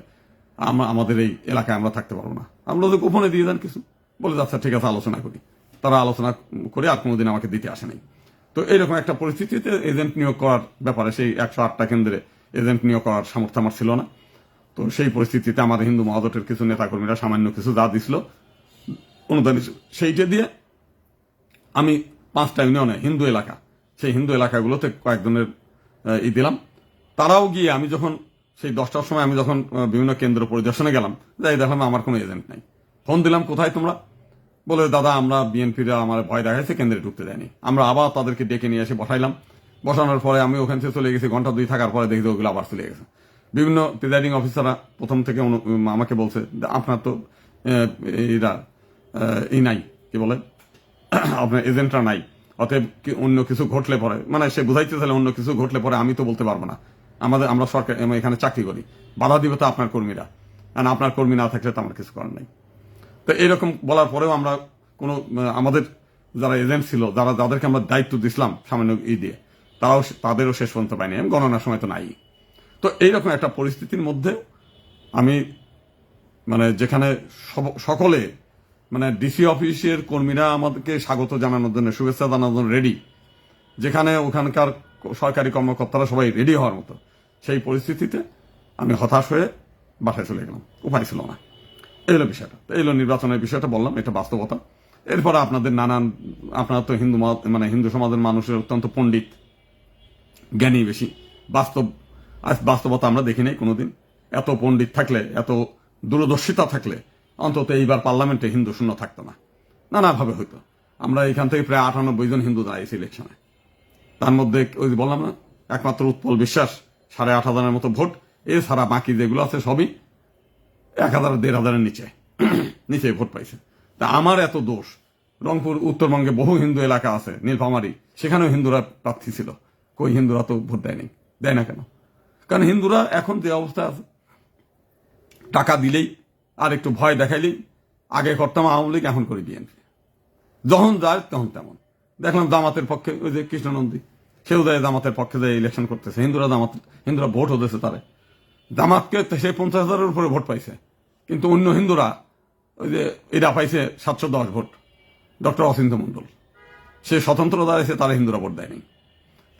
আমাদের এই এলাকায় আমরা থাকতে পারবো না। আমরা যদি গোপনে দিয়ে দেন কিছু, বলে আচ্ছা ঠিক আছে আলোচনা করি। তারা আলোচনা করে আর কোনোদিন আমাকে দিতে আসে নাই। তো এইরকম একটা পরিস্থিতিতে এজেন্ট নিয়োগ করার ব্যাপারে সেই 108টা কেন্দ্রে এজেন্ট নিয়োগ করার সামর্থ্য আমার ছিল না। তো সেই পরিস্থিতিতে আমাদের হিন্দু মহাজোটের কিছু নেতাকর্মীরা সামান্য কিছু যা দিছিল অনুদান, সেইটা দিয়ে আমি 5টা ইউনিয়নে হিন্দু এলাকা, সেই হিন্দু এলাকাগুলোতে কয়েকজনের দিলাম। তারাও গিয়ে আমি যখন সেই 10টার সময় আমি যখন বিভিন্ন কেন্দ্র পরিদর্শনে গেলাম, যাই দেখলাম আমার কোনো এজেন্ট নাই। ফোন দিলাম কোথায় তোমরা, বলে দাদা আমরা বিএনপিরা আমার ভয় দেখাইছে, কেন্দ্রে ঢুকতে দেয়নি। আমরা আবার তাদেরকে ডেকে নিয়ে এসে বসাইলাম। বসানোর পরে আমি ওখান থেকে চলে গেছি, ঘন্টা 2 থাকার পরে দেখি ওগুলো আবার চলে গেছে। বিভিন্ন প্রিজাইডিং অফিসাররা প্রথম থেকে আমাকে বলছে আপনার তো নাই কি বলে আপনার এজেন্টরা নাই, অতএব অন্য কিছু ঘটলে পরে, মানে সে বুঝাইতে চাইলে অন্য কিছু ঘটলে পরে আমি তো বলতে পারবো না, আমরা সরকার এখানে চাকরি করি, বাধা দিবে তো আপনার কর্মীরা, কারণ আপনার কর্মী না থাকলে তো আমার কিছু করার নাই। তো এইরকম বলার পরেও আমরা কোনো আমাদের যারা এজেন্ট ছিল, যাদেরকে আমরা দায়িত্ব দিছিলাম সামান্য দিয়ে, তাদেরও শেষ পর্যন্ত পাইনি, গণনার সময় তো নাই। তো এইরকম একটা পরিস্থিতির মধ্যে আমি মানে যেখানে সকলে মানে ডিসি অফিসের কর্মীরা আমাদেরকে স্বাগত জানানোর জন্য, শুভেচ্ছা জানানোর জন্য রেডি, যেখানে ওখানকার সরকারি কর্মকর্তারা সবাই রেডি হওয়ার মতো, সেই পরিস্থিতিতে আমি হতাশ হয়ে বাসায় চলে গেলাম, উপায় ছিল না। এই হলো বিষয়টা। এই হলো নির্বাচনের বিষয়টা বললাম, এটা বাস্তবতা। এরপরে আপনাদের আপনারা তো হিন্দু সমাজের মানুষের অত্যন্ত পণ্ডিত, জ্ঞানী বেশি, বাস্তবতা আমরা দেখি নাই কোনোদিন। এত পণ্ডিত থাকলে, এত দূরদর্শিতা থাকলে অন্তত এইবার পার্লামেন্টে হিন্দু শূন্য থাকতো না, নানাভাবে হইতো। আমরা এখান থেকে প্রায় 98 জন হিন্দু দাঁড়িয়েছি ইলেকশনে। তার মধ্যে ওই বললাম না, একমাত্র উৎপল বিশ্বাস 8,500 মতো ভোট, এছাড়া বাকি যেগুলো আছে সবই 1000-1500 নিচে ভোট পাইছে। তা আমার এত দোষ, রংপুর উত্তরবঙ্গে বহু হিন্দু এলাকা আছে, নীলফামারী, সেখানেও হিন্দুরা প্রার্থী ছিল। কই হিন্দুরা তো ভোট দেয়নি, দেয় না কেন? কারণ হিন্দুরা এখন যে অবস্থা আছে, টাকা দিলেই আর একটু ভয় দেখাইলেই, আগে করতাম আওয়ামী লীগ, এখন করি বিএনপি, যখন যায় তখন তেমন। দেখলাম জামাতের পক্ষে ওই যে কৃষ্ণনন্দী, সেও যায় জামাতের পক্ষে যায় ইলেকশন করতেছে, হিন্দুরা ভোট হতেছে তারে, জামাতকে সে 50,000-এর উপরে ভোট পাইছে, কিন্তু অন্য হিন্দুরা ওই যে এরা পাইছে 710 ভোট। ডক্টর অচিন্ত্য মণ্ডল সে স্বতন্ত্র দাঁড়িয়েছে, তারা হিন্দুরা ভোট দেয়নি।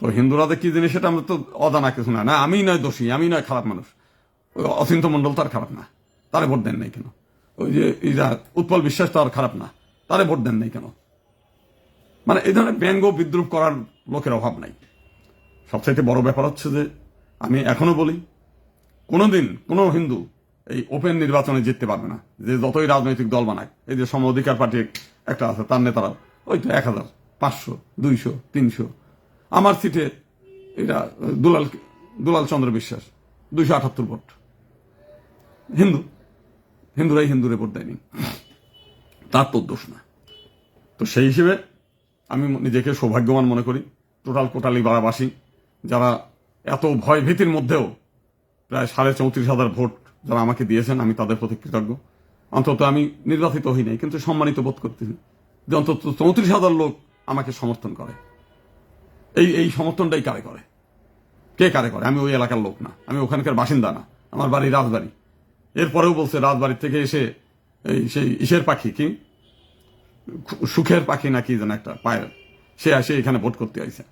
তো হিন্দুরা যে কি জিনিস সেটা আমরা তো অজানা কিছু না। আমি নয় দোষী, আমি নয় খারাপ মানুষ, ওই অচিন্ত্য মণ্ডল তার খারাপ না, তারে ভোট দেন নাই কেন? ওই যে উৎপল বিশ্বাস তো আর খারাপ না, তারে ভোট দেন নাই কেন? মানে এই ধরনের ব্যঙ্গ বিদ্রুপ করার লোকের অভাব নাই। সবচাইতে বড় ব্যাপার হচ্ছে যে আমি এখনো বলি, কোনোদিন কোনো হিন্দু এই ওপেন নির্বাচনে জিততে পারবে না, যে যতই রাজনৈতিক দল বানায়। এই যে সম অধিকার পার্টি একটা আছে, তার নেতারা ওই তো 1000, 500, 200, 300। আমার সিটে এটা দুলাল চন্দ্র বিশ্বাস 278 ভোট। হিন্দুরাই হিন্দুরে ভোট দেয়নি, তার তো দোষ না। তো সেই হিসেবে আমি নিজেকে সৌভাগ্যবান মনে করি, কোটালি বারাবাসী যারা এত ভয় ভীতির মধ্যেও প্রায় 34,500 ভোট যারা আমাকে দিয়েছেন, আমি তাদের প্রতি কৃতজ্ঞ। অন্তত আমি নির্বাচিত হই নাই, কিন্তু সম্মানিত বোধ করতেছি যে অন্তত 34,000 লোক আমাকে সমর্থন করে। এই সমর্থনটাই কারে করে? কে কারে করে? আমি ওই এলাকার লোক না, আমি ওখানকার বাসিন্দা না, আমার বাড়ি রাজবাড়ি। এরপরেও বলছে রাজবাড়ির থেকে এসে সেই ইসের পাখি, কি সুখের পাখি নাকি যেন একটা পায়, সে আসে এখানে ভোট করতে আইছে।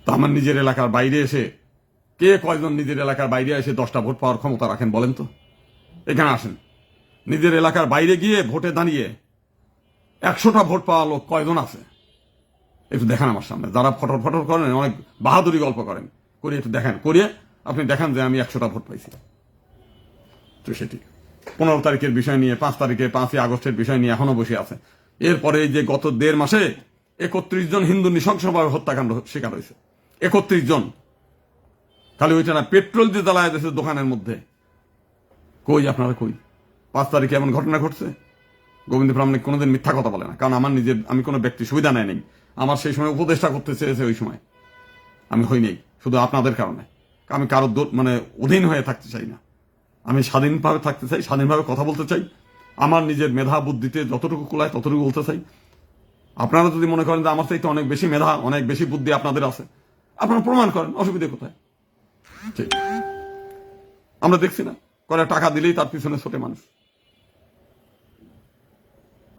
তো আমার নিজের এলাকার বাইরে এসে কে কয়জন নিজের এলাকার বাইরে এসে 10টা ভোট পাওয়ার ক্ষমতা রাখেন বলেন তো? এখানে আসেন, নিজের এলাকার বাইরে গিয়ে ভোটে দাঁড়িয়ে 100টা ভোট পাওয়া লোক কয়জন আছে? একটু দেখান আমার সামনে। যারা ফটর ফটর করেন, অনেক বাহাদুরি গল্প করেন, করে একটু দেখেন, করিয়ে আপনি দেখান যে আমি 100টা ভোট পাইছি। তো সেটি 15 তারিখের বিষয় নিয়ে, 5 তারিখে 5ই আগস্টের বিষয় নিয়ে এখনো বসে আছে। এরপরে যে গত 1.5 মাসে 31 জন হিন্দু নৃশংসভাবে হত্যাকাণ্ড শিকার হয়েছে। 31 জন। খালি ওইটা না, পেট্রোল দিয়ে জ্বালায় দিয়েছে দোকানের মধ্যে। কই আপনারা কই? 5 তারিখে এমন ঘটনা ঘটছে। গোবিন্দ প্রামাণিক কোনোদিন মিথ্যা কথা বলে না, কারণ আমার আমি কোনো ব্যক্তি সুবিধা নেই নেই। আমার সেই সময় উপদেষ্টা করতে চেয়েছে, ওই সময় আমি হই নেই, শুধু আপনাদের কারণে। আমি কারো মানে অধীন হয়ে থাকতে চাই না, আমি স্বাধীনভাবে থাকতে চাই, স্বাধীনভাবে কথা বলতে চাই। আমার নিজের মেধা বুদ্ধিতে যতটুকু কুলায় ততটুকু বলতে চাই। আপনারা যদি মনে করেন যে আমার চাইতে অনেক বেশি মেধা, অনেক বেশি বুদ্ধি আপনাদের আছে, আপনারা প্রমাণ করেন, অসুবিধা কোথায়? ঠিক, আমরা দেখছি না, করে টাকা দিলেই তার পিছনে ছোটে মানুষ।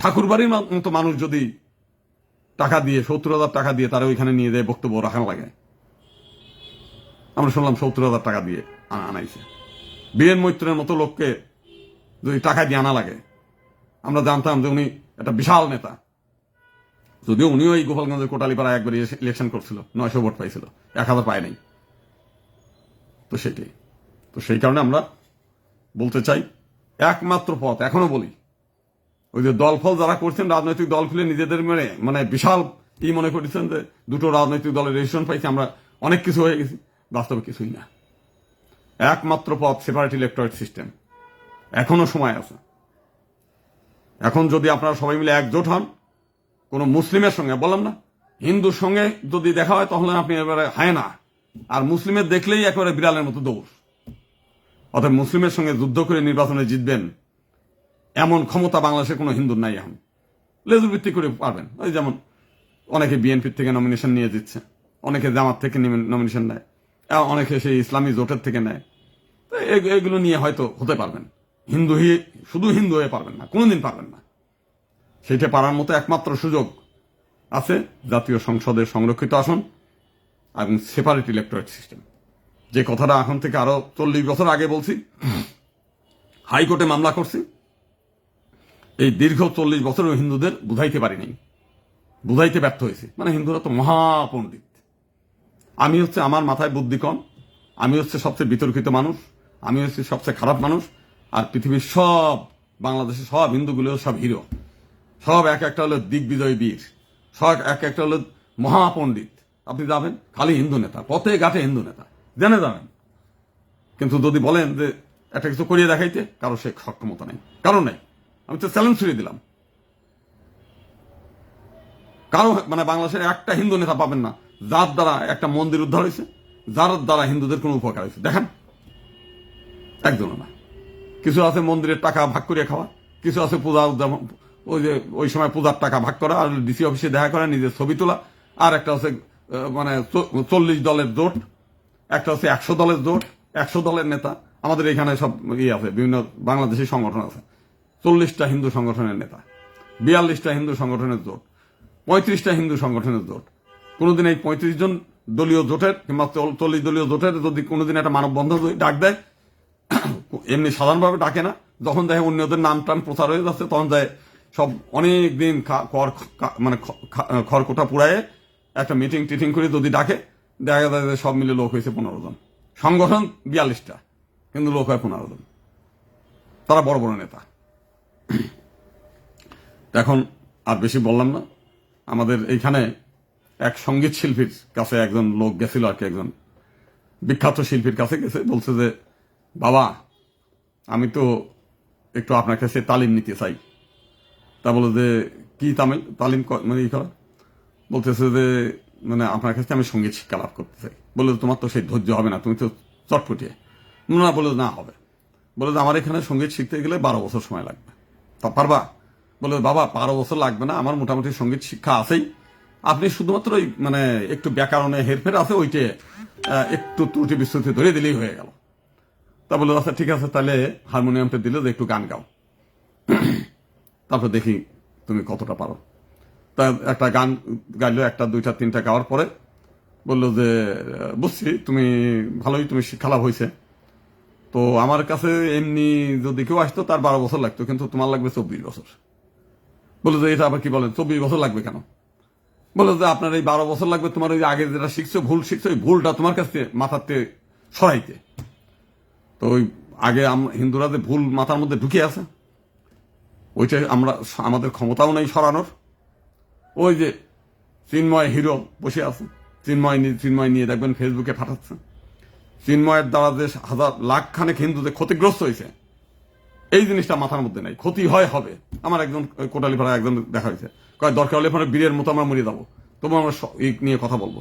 ঠাকুর বাড়ির মতো মানুষ যদি টাকা দিয়ে 70,000 টাকা দিয়ে তারা ওইখানে নিয়ে যায় বক্তব্য রাখানো লাগে, আমরা শুনলাম 70,000 টাকা দিয়ে আনাইছে। বীরেন মৈত্রের মতো লোককে যদি টাকা দিয়ে আনা লাগে, আমরা জানতাম যে উনি একটা বিশাল নেতা। যদিও উনিও এই গোপালগঞ্জের কোটালীপাড়া একবার ইলেকশন করছিল, 900 ভোট পাইছিল, 1000 পায় নাই। তো সেটাই, তো সেই কারণে আমরা বলতে চাই, একমাত্র পথ, এখনো বলি, ওই যে দলফল যারা করছেন, রাজনৈতিক দল খুলে নিজেদের মানে বিশাল মনে করেছেন যে দুটো রাজনৈতিক দলের রেজিস্ট্রেশন পাইছে, আমরা অনেক কিছু হয়ে গেছি। বাস্তবে কিছুই না। একমাত্র পথ সেপারেট ইলেকটোরেট সিস্টেম। এখনো সময় আছে। এখন যদি আপনারা সবাই মিলে একজোট হন, কোন মুসলিমের সঙ্গে, বললাম না, হিন্দুর সঙ্গে যদি দেখা হয় তাহলে আপনি এবারে হায় না, আর মুসলিমের দেখলেই একেবারে বিড়ালের মতো দৌড়। অর্থাৎ মুসলিমের সঙ্গে যুদ্ধ করে নির্বাচনে জিতবেন এমন ক্ষমতা বাংলাদেশের কোনো হিন্দুর নাই। এখন লেজুর ভিত্তি করে পারবেন। ওই যেমন অনেকে বিএনপির থেকে নমিনেশন নিয়ে দিচ্ছে, অনেকে জামাত থেকে নমিনেশন নেয়, অনেকে সেই ইসলামী জোটের থেকে নেয়। এগুলো নিয়ে হয়তো হতে পারবেন, শুধু হিন্দু হয়ে পারবেন না, কোনোদিন পারবেন না। সেইটা পারার মতো একমাত্র সুযোগ আছে জাতীয় সংসদের সংরক্ষিত আসন এবং সেপারেট ইলেকটোরেট সিস্টেম। যে কথাটা এখন থেকে আরো 40 বছর আগে বলছি, হাইকোর্টে মামলা করছি, এই দীর্ঘ 40 বছরও হিন্দুদের বুঝাইতে পারি নাই, বুঝাইতে ব্যর্থ হয়েছি। মানে হিন্দুরা তো মহাপণ্ডিত, আমি হচ্ছে, আমার মাথায় বুদ্ধি কম, আমি হচ্ছে সবচেয়ে বিতর্কিত মানুষ, আমি হচ্ছে সবচেয়ে খারাপ মানুষ, আর পৃথিবীর সব, বাংলাদেশের সব হিন্দুগুলো সব হিরো, সব এক একটা হলো দিগ্বিজয় বীর, সব এক একটা হলো মহাপণ্ডিত। আপনি যাবেন খালি হিন্দু নেতা, পথে ঘাটে হিন্দু নেতা, জেনে যাবেন। কিন্তু যদি বলেন যে একটা কিছু করিয়ে দেখাইতে, কারো সে সক্ষমতা নেই, কারো নেই। আমি তো চ্যালেঞ্জ ছুড়ে দিলাম। কারো মানে বাংলাদেশের একটা হিন্দু নেতা পাবেন না যার দ্বারা একটা মন্দির উদ্ধার হয়েছে, যার দ্বারা হিন্দুদের কোনো উপকার হয়েছে। দেখেন, একজনও না। কিছু আছে মন্দিরের টাকা ভাগ করে খাওয়া, কিছু আছে পূজা উদযাপন, ওই সময় পূজার টাকা ভাগ করা, আর ডিসি অফিসে দেখা করা, নিজের ছবি তোলা, আর একটা হচ্ছে মানে 40 দলের জোট, একটা হচ্ছে 100 দলের জোট, 100 দলের নেতা। আমাদের এখানে সব আছে, বিভিন্ন বাংলাদেশি সংগঠন আছে, 40টা হিন্দু সংগঠনের নেতা, 42টা হিন্দু সংগঠনের জোট, 35টা হিন্দু সংগঠনের জোট। কোনোদিন এই 35 জন দলীয় জোটের কিংবা 40 দলীয় জোটের যদি কোনোদিন একটা মানববন্ধন ডাক দেয়, এমনি সাধারণভাবে ডাকে না, যখন দেখে অন্যদের নাম টাম প্রচার হয়ে যাচ্ছে তখন যায় সব অনেক দিন মানে খড়কোটা পুড়ায় একটা মিটিং টিটিং করে যদি ডাকে, দেখা যায় যে সব মিলে লোক হয়েছে 15 জন, সংগঠন 42টা, কিন্তু লোক হয় 15 জন। তারা বড় বড় নেতা। এখন আর বেশি বললাম না। আমাদের এইখানে এক সঙ্গীত শিল্পীর কাছে একজন লোক গেছিল আর কি, একজন বিখ্যাত শিল্পীর কাছে গেছে, বলছে যে বাবা আমি তো একটু আপনার কাছে তালিম নিতে চাই। তা বলে যে কি তালিম মানে ই করা, বলতেছে যে মানে আপনার কাছে আমি সঙ্গীত শিক্ষা লাভ করতে চাই। বলে তোমার তো সেই ধৈর্য হবে না, তুমি তো চটপটিয়ে না। বলে না হবে। বলে যে আমার এখানে সঙ্গীত শিখতে গেলে 12 বছর সময় লাগবে, তা পারবা? বলে বাবা 12 বছর লাগবে না, আমার মোটামুটি সঙ্গীত শিক্ষা আছেই, আপনি শুধুমাত্র ওই মানে একটু ব্যাকরণে হেরফের আছে, ওইটে একটু ত্রুটি বিচ্যুতি ধরে দিলেই হয়ে গেল। তা বলে আচ্ছা ঠিক আছে, তাহলে হারমোনিয়ামটা দিলে যে একটু গান গাও, তারপর দেখি তুমি কতটা পারো। তা একটা গান গাইলো, একটা দুইটা তিনটা গাওয়ার পরে বললো যে বুঝছি তুমি ভালোই, তুমি শিক্ষা লাভ হয়েছে, তো আমার কাছে এমনি যদি কেউ আসতো তার 12 বছর লাগতো, কিন্তু তোমার লাগবে 24 বছর। বলে যে এটা আবার কি বলেন, 24 বছর লাগবে কেন? বলে যে আপনার এই 12 বছর লাগবে তোমার ওই আগে যেটা শিখছো, ভুল শিখছো, ওই ভুলটা তোমার কাছে মাথাতে সরাইতে। তো ওই আগে হিন্দুরা যে ভুল মাথার মধ্যে ঢুকে আছে, ওইটা আমাদের ক্ষমতাও নেই সরানোর। ওই যে চিন্ময় হিরো বসে আছে, চিন্ময় নিয়ে দেখবেন ফেসবুকে পাঠাচ্ছে, চিন্ময়ের দ্বারা যে হাজার লাখ খানেক হিন্দু যে ক্ষতিগ্রস্ত হয়েছে, এই জিনিসটা মাথার মধ্যে নাই। ক্ষতি হবে। আমার একজন কোটালীপাড়া একজন দেখা হয়েছে, কয় দরকার হলে পরে বীরের মতো আমরা মরে যাবো, তবু আমরা এই নিয়ে কথা বলবো।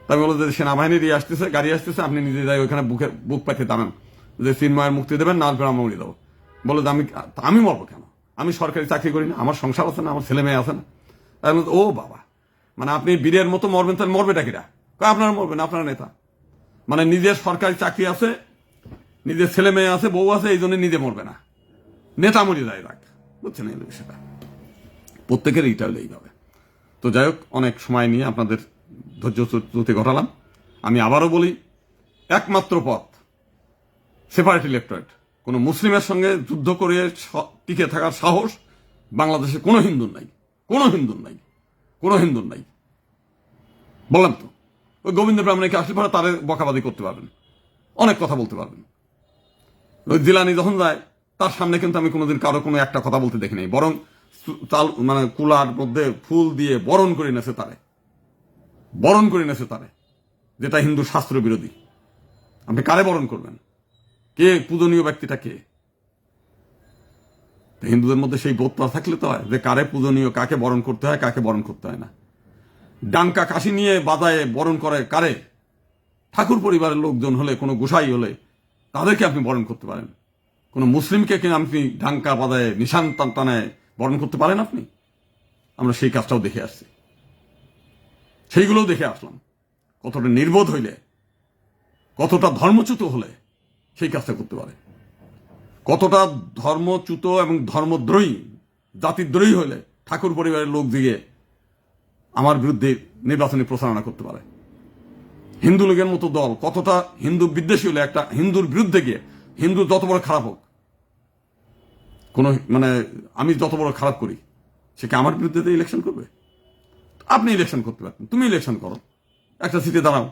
তাই বলো যে সেনাবাহিনীর আসতেছে, গাড়ি আসতেছে, আপনি নিজে যাই ওইখানে বুক পাইতে দাঁড়ান যে চিন্ময়ের মুক্তি দেবেন, না আমরা মরে যাবো। বলে যে আমি মরবো কেন? আমি সরকারি চাকরি করি না, আমার সংসার আছে না, আমার ছেলে মেয়ে আছে না? ও বাবা, মানে আপনি বীরের মতো মরবেন, তাহলে মরবে ডাকিরা? আপনারা মরবেন, আপনারা নেতা। মানে নিজের সরকারি চাকরি আছে, নিজের ছেলে মেয়ে আছে, বউ আছে, এই জন্য নিজে মরবে না, নেতা মরে যায় রাখ। বুঝছেন এই বিষয়টা? প্রত্যেকের এইটা হলে এইভাবে। তো যাই হোক, অনেক সময় নিয়ে আপনাদের ধৈর্যচ্যুতি ঘটালাম। আমি আবারও বলি, একমাত্র পথ সেপারেট ইলেক্টোরেট। কোনো মুসলিমের সঙ্গে যুদ্ধ করে টিকে থাকার সাহস বাংলাদেশে কোনো হিন্দুর নাই, কোনো হিন্দুর নাই, কোনো হিন্দুর নাই। বললাম তো, ওই গোবিন্দ ব্রাহ্মণকে আসলে পরে তারে বকাবাদি করতে পারবেন, অনেক কথা বলতে পারবেন। ওই জিলানি যখন যায় তার সামনে কিন্তু আমি কোনোদিন কারো কোনো একটা কথা বলতে দেখি নাই, বরং মানে কুলার মধ্যে ফুল দিয়ে বরণ করে নেছে তারে, যেটা হিন্দু শাস্ত্র বিরোধী। আপনি কারে বরণ করবেন? কে পূজনীয় ব্যক্তিটা কে? হিন্দুদের মধ্যে সেই বোধটা থাকলে তো হয় যে কারে পূজনীয়, কাকে বরণ করতে হয়, কাকে বরণ করতে হয় না। ডাঙ্কা কাশি নিয়ে বাজায় বরণ করে কারে? ঠাকুর পরিবারের লোকজন হলে, কোনো গোসাই হলে তাদেরকে আপনি বরণ করতে পারেন। কোনো মুসলিমকে আপনি ডাঙ্কা বাজায় নিশান টানায় বরণ করতে পারেন আপনি? আমরা সেই কাজটাও দেখে আসছি, সেইগুলোও দেখে আসলাম। কতটা নির্বোধ হইলে, কতটা ধর্মচ্যুত হলে সেই কাজটা করতে পারে, কতটা ধর্মচ্যুত এবং ধর্মদ্রোহী, জাতিদ্রোহী হইলে ঠাকুর পরিবারের লোক দিয়ে আমার বিরুদ্ধে নির্বাচনী প্রচারণা করতে পারে। হিন্দু লীগের মতো দল কতটা হিন্দু বিদ্বেষী হলে একটা হিন্দুর বিরুদ্ধে গিয়ে, হিন্দু যত বড় খারাপ হোক, কোন মানে আমি যত বড় খারাপ করি, সে কি আমার বিরুদ্ধে ইলেকশন করবে? আপনি ইলেকশন করতে পারতেন, তুমি ইলেকশন করো, একটা সিটে দাঁড়াও,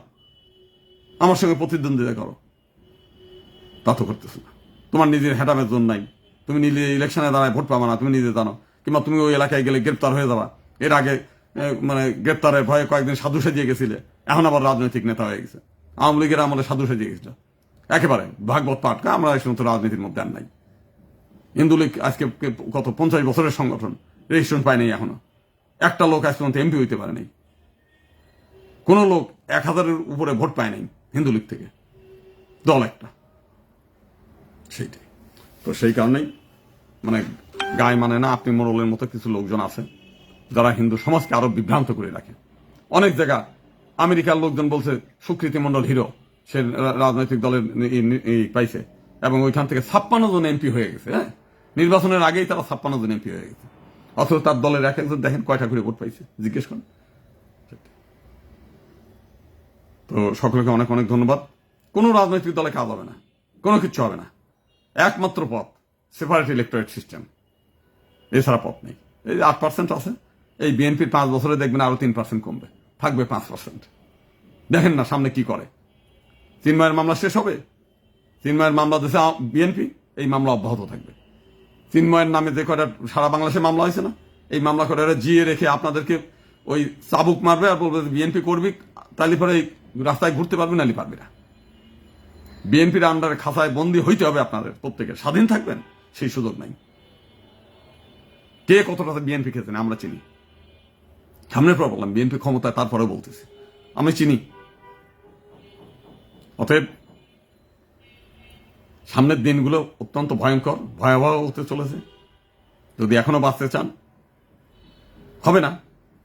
আমার সঙ্গে প্রতিদ্বন্দ্বিতা করো। তা তো করতেছো না। তোমার নিজের হ্যাডামের জন্য নাই, তুমি নিজে ইলেকশনে দাঁড়ায় ভোট পাবা না, তুমি নিজে জানো। কিংবা তুমি ওই এলাকায় গেলে গ্রেপ্তার হয়ে যাবা। এর আগে মানে গ্রেপ্তারের ভয়ে কয়েকদিন সাধু সেজিয়ে গেছিলে, এখন আবার রাজনৈতিক নেতা হয়ে গেছে। আওয়ামী লীগের আমলে সাধু সেজিয়ে গেছিল, একেবারে ভাগবত পাটকা। আমরা এই সমস্ত রাজনীতির মধ্যে আর নাই। হিন্দু লীগ আজকে কত 50 বছরের সংগঠন, রেজিস্ট্রেশন পায়নি এখনো। একটা লোক আজ পর্যন্ত এমপি হইতে পারে নাই, কোন লোক 1000-এর উপরে ভোট পায় নাই হিন্দু লীগ থেকে, দল একটা, সেইটাই। তো সেই কারণেই মানে গায়ে মানে না আপনি মোড়লের মতো কিছু লোকজন আছে যারা হিন্দু সমাজকে আরো বিভ্রান্ত করে রাখে। অনেক জায়গা আমেরিকার লোকজন বলছে সুকৃতি মন্ডল হিরো, সে রাজনৈতিক দলের পাইছে এবং ওইখান থেকে 56 জন এমপি হয়ে গেছে। হ্যাঁ, নির্বাচনের আগেই তারা 56 জন এমপি হয়ে গেছে, অথচ তার দলের এক একজন দেখেন কয়টা করে ভোট পাইছে, জিজ্ঞেস করেন। তো সকলকে অনেক অনেক ধন্যবাদ। কোন রাজনৈতিক দলে কাজ হবে না, কোনো কিছু হবে না, একমাত্র পথ সেপারেট ইলেকটোরেট সিস্টেম, এছাড়া পথ নেই। এই 8% আছে, এই বিএনপির 5 বছরে দেখবেন আরো 3% কমবে, থাকবে 5%। দেখেন না সামনে কি করে। চিন্ময়ের মামলা শেষ হবে, চিন্ময়ের মামলা দিয়েছে বিএনপি, এই মামলা অব্যাহত থাকবে। চিন্ময়ের নামে যে কয়টা সারা বাংলাদেশে মামলা হয়েছে না, এই মামলা করে জিয়ে রেখে আপনাদেরকে ওই চাবুক মারবে আর বলবে বিএনপি করবি, তাহলে পরে রাস্তায় ঘুরতে পারবে, নালি পারবে না। বিএনপির আন্ডারে খাঁচায় বন্দী হইতে হবে আপনাদের প্রত্যেকের, স্বাধীন থাকবেন সেই সুযোগ নাই। কে কতটা বিএনপি খেতেন আমরা চিনি, সামনের পর বললাম বিএনপি ক্ষমতায়, তারপরে বলতেছি আমি চিনি। অতএব সামনের দিনগুলো অত্যন্ত ভয়ঙ্কর, ভয়াবহ হতে চলেছে। যদি এখনো বাঁচতে চান, হবে না।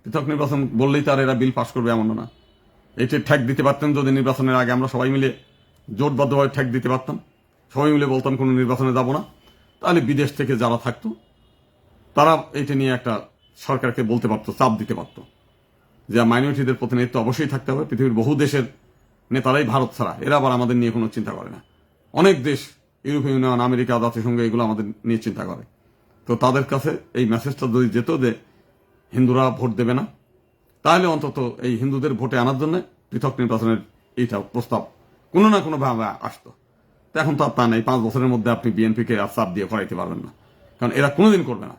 পৃথক নির্বাচন বললেই তার এরা বিল পাশ করবে এমন না। এটি ঠেক দিতে পারতেন যদি নির্বাচনের আগে আমরা সবাই মিলে জোটবদ্ধভাবে ঠেক দিতে পারতাম, সবাই মিলে বলতাম কোনো নির্বাচনে যাব না, তাহলে বিদেশ থেকে যারা থাকতো তারা এটা নিয়ে একটা সরকারকে বলতে পারতো, চাপ দিতে পারতো যে মাইনরিটিদের প্রতিনিধিত্ব অবশ্যই থাকতে হবে। পৃথিবীর বহু দেশের নেতারাই ভারত ছাড়া, এরা আবার আমাদের নিয়ে কোনো চিন্তা করে না। অনেক দেশ, ইউরোপীয় ইউনিয়ন, আমেরিকা, জাতিসংঘ, এগুলো আমাদের নিয়ে চিন্তা করে। তো তাদের কাছে এই মেসেজটা যদি যেত যে হিন্দুরা ভোট দেবে না, তাহলে অন্তত এই হিন্দুদের ভোটে আনার জন্য পৃথক নির্বাচনের এইটা প্রস্তাব কোনো না কোনো ভাবে আসতো। তো এখন তো আর তা নেই। 5 বছরের মধ্যে আপনি বিএনপিকে আর চাপ দিয়ে করাইতে পারবেন না, কারণ এরা কোনোদিন করবে না।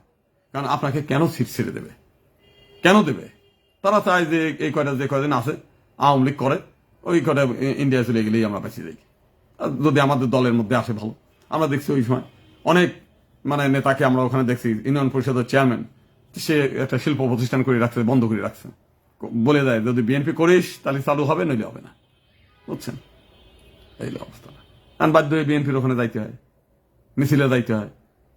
কারণ আপনাকে কেন সিট ছেড়ে দেবে, কেন দেবে? তারা চায় যে এই কয়টা যে কয়দিন আছে আওয়ামী লীগ করে, ওই কয়টা ইন্ডিয়া চলে গেলেই আমরা বেঁচে যাই। যদি আমাদের দলের মধ্যে আসে ভালো। আমরা দেখছি ওই সময় অনেক মানে নেতাকে আমরা ওখানে দেখছি, ইউনিয়ন পরিষদের চেয়ারম্যান, সে একটা শিল্প প্রতিষ্ঠান করে রাখছে, বন্ধ করে রাখছে, বলে দেয় যদি বিএনপি করিস তাহলে চালু হবে, নইলে হবে না। বুঝছেন এই অবস্থা। কারণ বাধ্য হয়ে বিএনপির ওখানে যাইতে হয়, মিছিলে যাইতে হয়,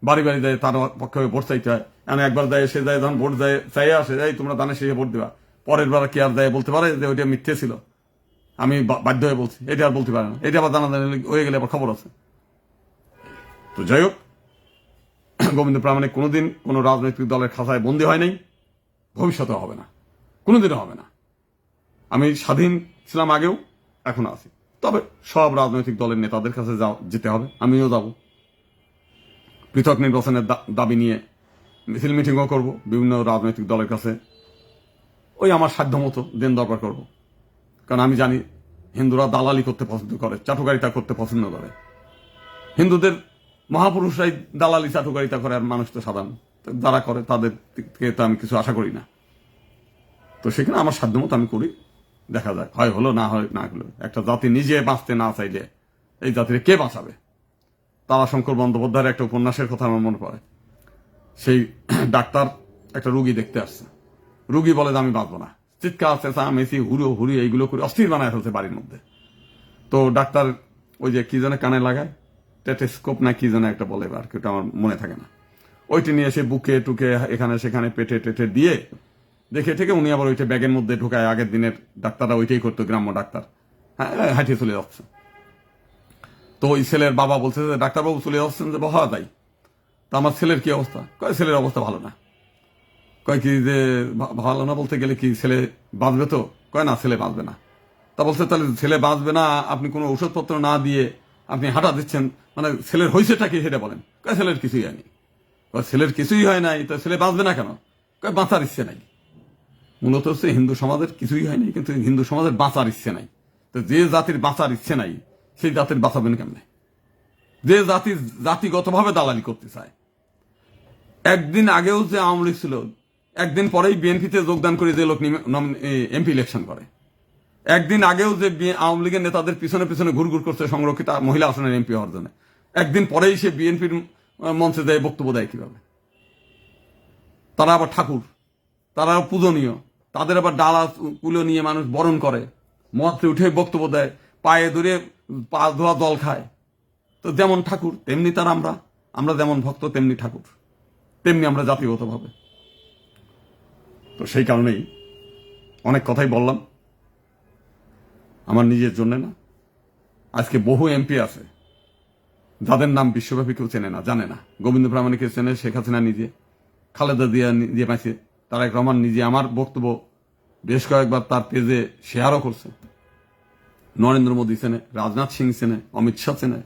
বাড়ি বাড়ি যায়, তার পক্ষে ভোট চাইতে হয়। এখন একবার দেয়, সে যায়, যখন ভোট যায় চাই আসে, যাই তোমরা দানে শেষে ভোট দেবা, পরের বার কি আর দেয় বলতে পারে যে ওইটা মিথ্যে ছিল, আমি বাধ্য হয়ে বলছি, এটা আর বলতে পারে না। এটা আবার জানা হয়ে গেলে আবার খবর আছে। তো যাই হোক, গোবিন্দ প্রামাণিক কোনোদিন কোন রাজনৈতিক দলের খাঁচায় বন্দী হয় নাই, ভবিষ্যতে হবে না, কোনোদিনও হবে না। আমি স্বাধীন ছিলাম আগেও, এখন আছি। তবে সব রাজনৈতিক দলের নেতাদের কাছে যেতে হবে, আমিও যাব। পৃথক নির্বাচনের দাবি নিয়ে মিছিল মিটিংও করব বিভিন্ন রাজনৈতিক দলের কাছে, ওই আমার সাধ্য মতো দেন দরবার করব। কারণ আমি জানি হিন্দুরা দালালি করতে পছন্দ করে, চাটুকারিতা করতে পছন্দ করে। হিন্দুদের মহাপুরুষরাই দালালি চাটুকারিতা করে, আর মানুষ তো সাধারণ যারা করে তাদের থেকে তো আমি কিছু আশা করি না। তো সেখানে আমার সাধ্য মতো আমি করি, দেখা যায় হয় হলো, না হয় না হলো। একটা জাতি নিজে বাঁচতে না চাইলে এই জাতিকে কে বাঁচাবে? তারাশঙ্কর বন্দ্যোপাধ্যায়ের একটা উপন্যাসের কথা আমার মনে পড়ে। সেই ডাক্তার একটা রুগী দেখতে আসছে, রুগী বলে যে আমি বাঁচবো না, চিৎকার চেঁচা মেসি হুড়ো হুড়ি এইগুলো করে অস্থির বানায় ফেলছে বাড়ির মধ্যে। তো ডাক্তার ওই যে কি জানে কানে লাগায়, টেটেস্কোপ না কি জানে একটা বলে, আর কেউ আমার মনে থাকে না, ওইটি নিয়ে এসে বুকে টুকে এখানে সেখানে পেটে টেটে দিয়ে দেখে থেকে উনি আবার ওইটা ব্যাগের মধ্যে ঢুকায়। আগের দিনের ডাক্তাররা ওইটাই করতো, গ্রাম্য ডাক্তার। হ্যাঁ, হাঁটিয়ে চলে যাচ্ছে। তো ওই ছেলের বাবা বলছে যে ডাক্তারবাবু চলে যাচ্ছেন, যে বহা তাই। তা আমার ছেলের কি অবস্থা? কয় ছেলের অবস্থা ভালো না। কয় কি যে ভালো না বলতে গেলে কি ছেলে বাঁচবে? তো কয় না, ছেলে বাঁচবে না। তা বলছে তাহলে ছেলে বাঁচবে না, আপনি কোনো ওষুধপত্র না দিয়ে আপনি হাঁটা দিচ্ছেন, মানে ছেলের হয়েছেটা কি সেটা বলেন। কয় ছেলের কিছুই হয়নি। কয় ছেলের কিছুই হয় নাই, তো ছেলে বাঁচবে না কেন? কয় বাঁচার ইচ্ছে নাই। মূলত হচ্ছে হিন্দু সমাজের কিছুই হয়নি, কিন্তু হিন্দু সমাজের বাঁচার ইচ্ছে নাই। তো যে জাতির বাঁচার ইচ্ছে নাই, সেই জাতির বাঁচাবেন কেমনে? যে জাতিগতভাবে দালালি করতে চায়। একদিন আগেও যে আওয়ামী লীগ ছিল, একদিন পরেই বিএনপিতে যোগদান করে যে লোক এমপি ইলেকশন করে, একদিন আগেও যে আওয়ামী লীগের নেতাদের পিছনে পিছনে ঘুরঘুর করছে সংরক্ষিত মহিলা আসনের এমপি হওয়ার জন্য, একদিন পরেই সে বিএনপির মঞ্চে দেয় বক্তব্য দেয় কিভাবে? তারা আবার ঠাকুর, তারা পূজনীয়, তাদের আবার ডালা কুলো নিয়ে মানুষ বরণ করে, মঞ্চে উঠে বক্তব্য দেয়, পায়ে ধরে পা ধোয়া জল খায়। তো যেমন ঠাকুর তেমনি তার আমরা যেমন ভক্ত তেমনি ঠাকুর, তেমনি আমরা জাতিগতভাবে। তো সেই কারণেই অনেক কথাই বললাম, আমার নিজের জন্য না। আজকে বহু এমপি আছে যাদের নাম বিশ্বব্যাপী কেউ চেনে না, জানে না। গোবিন্দ প্রামাণিকের চেনে শেখ হাসিনা নিজে, খালেদা জিয়া নিজে পাইছে, তারেক রহমান নিজে আমার বক্তব্য বেশ কয়েকবার তার পেজে শেয়ারও করছে। নরেন্দ্র মোদী চেনে, রাজনাথ সিং চেনে, অমিত শাহ চেনে।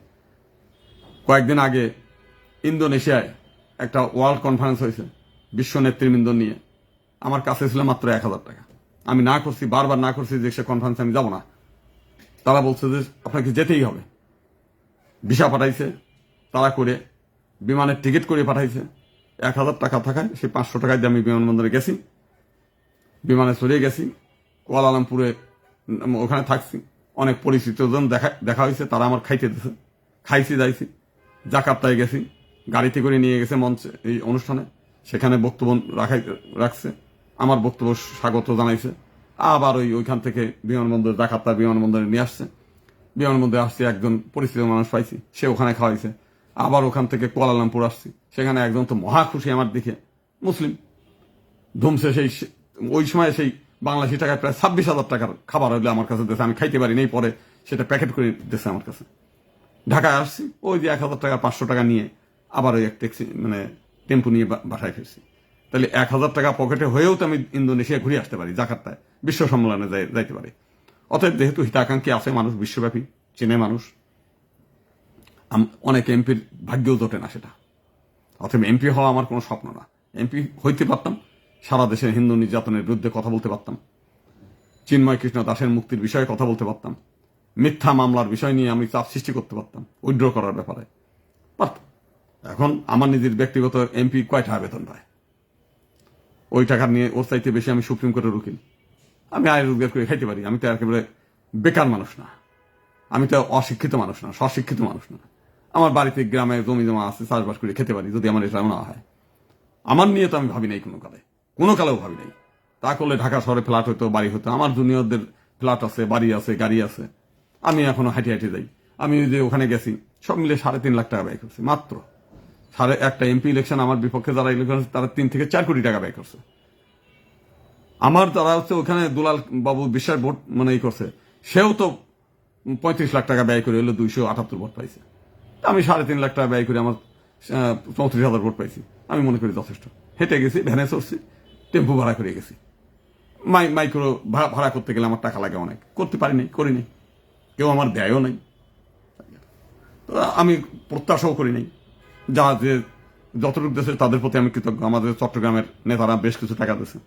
কয়েকদিন আগে ইন্দোনেশিয়ায় একটা ওয়ার্ল্ড কনফারেন্স হয়েছে বিশ্ব নেতৃবৃন্দ নিয়ে, আমার কাছে ছিল মাত্র 1,000 টাকা। আমি না করছি, বারবার না করছি যে সে কনফারেন্সে আমি যাব না। তারা বলছে যে আপনাকে যেতেই হবে। ভিসা পাঠাইছে, তারা করে বিমানের টিকিট করে পাঠাইছে। 1,000 টাকা থাকায় সেই 500 টাকায় দিয়ে আমি বিমানবন্দরে গেছি, বিমানে চলে গেছি। কুয়ালালামপুরে ওখানে থাকছি, অনেক পরিচিত জন দেখা হয়েছে, তারা আমার খাইতে দিছে, খাইছি যাইছি। জাকার্তায় গেছি, গাড়িতে করে নিয়ে গেছে মঞ্চে এই অনুষ্ঠানে, সেখানে বক্তব্য রাখছে, আমার বক্তব্য স্বাগত জানাইছে। আবার ওইখান থেকে বিমানবন্দর, জাকার্তা বিমানবন্দরে নিয়ে আসছে। বিমানবন্দরে আসছি, একজন পরিচিত মানুষ পাইছি, সে ওখানে খাওয়াইছে। আবার ওখান থেকে কুয়ালালামপুর আসছি, সেখানে একজন তো মহা খুশি আমার দিকে, মুসলিম ধুমছে। ওই সময় সেই বাংলাদেশি টাকায় প্রায় 26,000 টাকার খাবার হইলে আমার কাছে দিয়েছে, আমি খাইতে পারি নাই, পরে সেটা প্যাকেট করে দিয়েছে আমার কাছে। ঢাকায় আসছি, ওই যে 1,000 টাকা 500 টাকা নিয়ে আবার ওই এক ট্যাক্সি টেম্পো নিয়ে বাসায় ফিরছি। তাহলে 1,000 টাকা পকেটে হয়েও তো আমি ইন্দোনেশিয়া ঘুরে আসতে পারি, জাকার্তায় বিশ্ব সম্মেলনে যাইতে পারি। অতএব যেহেতু হিতাকাঙ্ক্ষী আছে মানুষ, বিশ্বব্যাপী চেনে মানুষ, অনেক এমপির ভাগ্যও জোটে না সেটা। অতএব এমপি হওয়া আমার কোনো স্বপ্ন না। এমপি হইতে পারতাম, সারা দেশের হিন্দু নির্যাতনের বিরুদ্ধে কথা বলতে পারতাম, চিন্ময় কৃষ্ণ দাসের মুক্তির বিষয়ে কথা বলতে পারতাম, মিথ্যা মামলার বিষয় নিয়ে আমি চাপ সৃষ্টি করতে পারতাম, উইথড্র করার ব্যাপারে পারতাম। এখন আমার নিজের ব্যক্তিগত এমপি কয় টাকা বেতন পায়, ওই টাকা নিয়ে ওর চাইতে বেশি আমি সুপ্রিম কোর্টের উকিল, আমি আয় রোজগার করে খাইতে পারি। আমি তো একেবারে বেকার মানুষ না, আমি তো অশিক্ষিত মানুষ না, স্বশিক্ষিত মানুষ না। আমার বাড়িতে গ্রামে জমি জমা আছে, চাষবাস করে খেতে পারি, যদি আমার এটা না হয়। আমার নিয়ে তো আমি ভাবি নাই কোনো কালেও ভাবি নাই। তা করলে ঢাকা শহরে ফ্ল্যাট হতো, বাড়ি হতো। আমার জুনিয়রদের ফ্ল্যাট আছে, বাড়ি আছে, গাড়ি আছে। আমি এখনো হাঁটি হাঁটি যাই। আমি যে ওখানে গেছি, সব মিলে 3.5 লাখ টাকা ব্যয় করছি মাত্র। একটা এমপি ইলেকশন আমার বিপক্ষে যারা ইলেকশন, তারা 3 থেকে 4 কোটি টাকা ব্যয় করছে। আমার যারা হচ্ছে ওখানে দুলাল বাবু বিশ্বাস ভোট ই করছে, সেও তো 35 লাখ টাকা ব্যয় করে হলো 278 ভোট পাইছে। আমি 3.5 লাখ টাকা ব্যয় করে আমার 34,000 ভোট পাইছি। আমি মনে করি যথেষ্ট। হেঁটে গেছি, ভ্যানে চড়ছি, টেম্পু ভাড়া করে গেছি। মাইক্রো ভাড়া করতে গেলে আমার টাকা লাগে অনেক, করতে পারিনি, করিনি, কেউ আমার দেয়ও নাই। আমি প্রত্যাশাও করি নাই। যা যে যতটুকু দেশে তাদের প্রতি আমি কৃতজ্ঞ। আমাদের চট্টগ্রামের নেতারা বেশ কিছু টাকা দিয়েছে,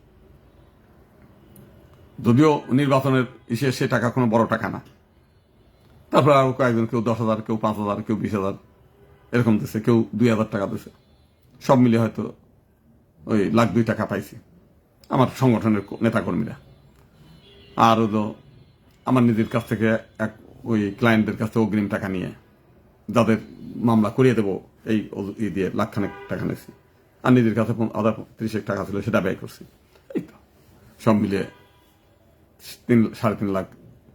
যদিও নির্বাচনের সে টাকা কোনো বড় টাকা না। তারপর আরো কয়েকজন, কেউ 10,000, কেউ 5,000, কেউ 20,000 এরকম দিচ্ছে, কেউ 2,000 টাকা দিচ্ছে। সব মিলিয়ে হয়তো ওই 1,02,000 টাকা পাইছি আমার সংগঠনের নেতাকর্মীরা। আর হলো আমার নিজের কাছ থেকে ওই ক্লায়েন্টদের কাছ থেকে অগ্রিম টাকা নিয়ে যাদের মামলা করিয়ে দেবো এই দিয়ে 1,00,000 টাকা নিয়েছি। আর নিজের কাছে 30 টাকা ছিল, সেটা ব্যয় করছি। এই তো সব মিলিয়ে 3.5 লাখ,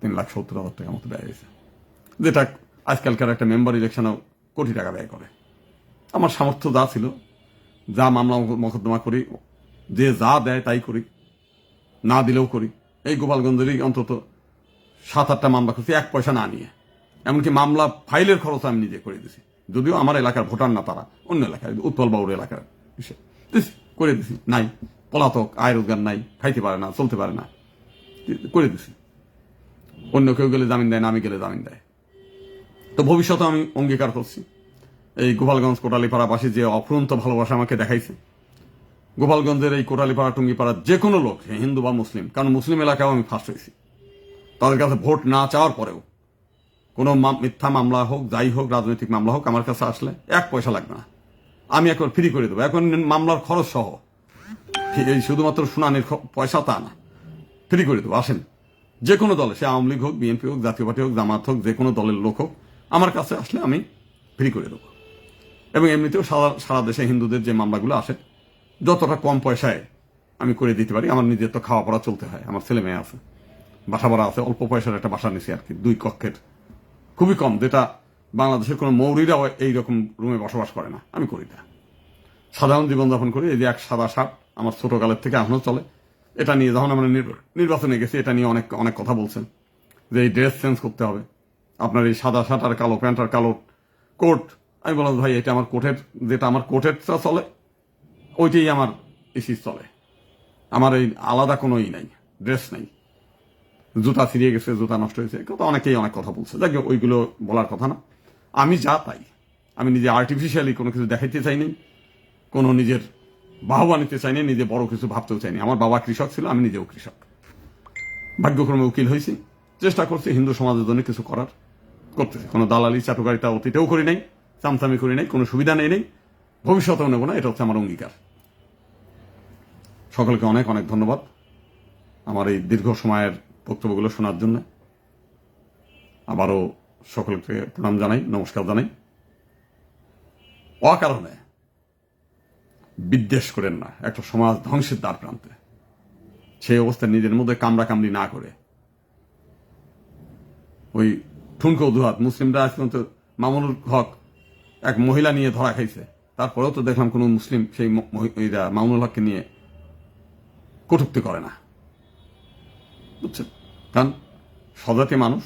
3,70,000 টাকার মতো ব্যয় হয়েছে, যেটা আজকালকার একটা মেম্বার ইলেকশনেও কোটি টাকা ব্যয় করে। আমার সামর্থ্য যা ছিল, যা মামলা মোকদ্দমা করি, যে যা দেয় তাই করি, না দিলেও করি। এই গোপালগঞ্জেরই অন্তত 7-8টা মামলা করছি 1 পয়সা না নিয়ে। এমনকি মামলা ফাইলের খরচ আমি নিজে করে দিছি, যদিও আমার এলাকার ভোটার না, তারা অন্য এলাকায়, উৎপল বাবুর এলাকার করে দিছি। নাই, পলাতক, আয় রোজগার নাই, খাইতে পারে না, চলতে পারে না, করে দিছি। অন্য কেউ গেলে জামিন দেয় না, আমি গেলে জামিন দেয়। তো ভবিষ্যতে আমি অঙ্গীকার করছি, এই গোপালগঞ্জ কোটালীপাড়াবাসী যে অফুরন্ত ভালোবাসা আমাকে দেখাইছে, গোপালগঞ্জের এই কোটালীপাড়া টুঙ্গিপাড়ার যে কোনো লোক, হিন্দু বা মুসলিম, কারণ মুসলিম এলাকাও আমি ফার্স্ট হয়েছি, তাদের কাছে ভোট না চাওয়ার পরেও কোনো মিথ্যা মামলা হোক, যাই হোক, রাজনৈতিক মামলা হোক, আমার কাছে আসলে 1 পয়সা লাগবে না, আমি একবার ফ্রি করে দেবো। এখন মামলার খরচ সহ, এই শুধুমাত্র শুনানির পয়সা তা না, ফ্রি করে দেবো। আসেন, যে কোনো দলে, সে আওয়ামী লীগ হোক, বিএনপি হোক, জাতীয় পার্টি হোক, জামাত হোক, যে কোনো দলের লোক হোক, আমার কাছে আসলে আমি ফ্রি করে দেবো। এবং এমনিতেও সারা দেশে হিন্দুদের যে মামলাগুলো আসে, যতটা কম পয়সায় আমি করে দিতে পারি। আমার নিজের তো খাওয়া পড়া চলতে হয়, আমার ছেলে মেয়ে আছে, বাসা ভাড়া আছে, অল্প পয়সার একটা বাসা নিছি আর কি, 2 কক্ষের, খুবই কম, যেটা বাংলাদেশের কোনো মৌরিরাও এইরকম রুমে বসবাস করে না। আমি করি না, সাধারণ জীবনযাপন করি। এই যে এক সাদা শার্ট আমার ছোটকালের থেকে এখনো চলে। এটা নিয়ে যখন আমরা নির্বাচনে গেছি, এটা নিয়ে অনেক অনেক কথা বলছেন যে এই ড্রেস চেঞ্জ করতে হবে, আপনার এই সাদা শার্ট আর কালো প্যান্ট আর কালো কোট। আমি বললাম ভাই, এটা আমার কোটের, যেটা আমার কোটেরটা চলে ওইটাই আমার এসি চলে, আমার এই আলাদা কোনো নাই, ড্রেস নাই। জুতা ছিঁড়িয়ে গেছে, জুতা নষ্ট হয়েছে, কথা অনেকেই অনেক কথা বলছে, যাকে ওইগুলো বলার কথা না। আমি যা তাই, আমি নিজে আর্টিফিশিয়ালি কোনো কিছু দেখাইতে চাইনি, কোনো নিজের বাহবা নিতে চাইনি, নিজে বড় কিছু ভাবতেও চাইনি। আমার বাবা কৃষক ছিল, আমি নিজেও কৃষক, ভাগ্যক্রমে উকিল হয়েছি, চেষ্টা করছি হিন্দু সমাজের জন্য কিছু করার, করতেছি। কোনো দালালি চাটুকারিতা অতীতেও করি নাই, চামচামি করি নাই, কোনো সুবিধা নেই নেই, ভবিষ্যতেও নেব না, এটা হচ্ছে আমার অঙ্গীকার। সকলকে অনেক অনেক ধন্যবাদ আমার এই দীর্ঘ সময়ের বক্তব্যগুলো শোনার জন্য। আবারও সকলকে প্রণাম জানাই, নমস্কার জানাই। অকারণে বিদ্বেষ করেন না, একটা সমাজ ধ্বংসের দ্বার প্রান্তে। সেই অবস্থায় নিজের মধ্যে কামড়াকামড়ি না করে, ওই ঠুনকো অজুহাত, মুসলিমরা আজ পর্যন্ত মামুনুল হক এক মহিলা নিয়ে ধরা খাইছে, তারপরেও তো দেখলাম কোন মুসলিম সেই মামুনুল হককে নিয়ে কটূক্তি করে না, বুঝছেন? কারণ স্বজাতি মানুষ,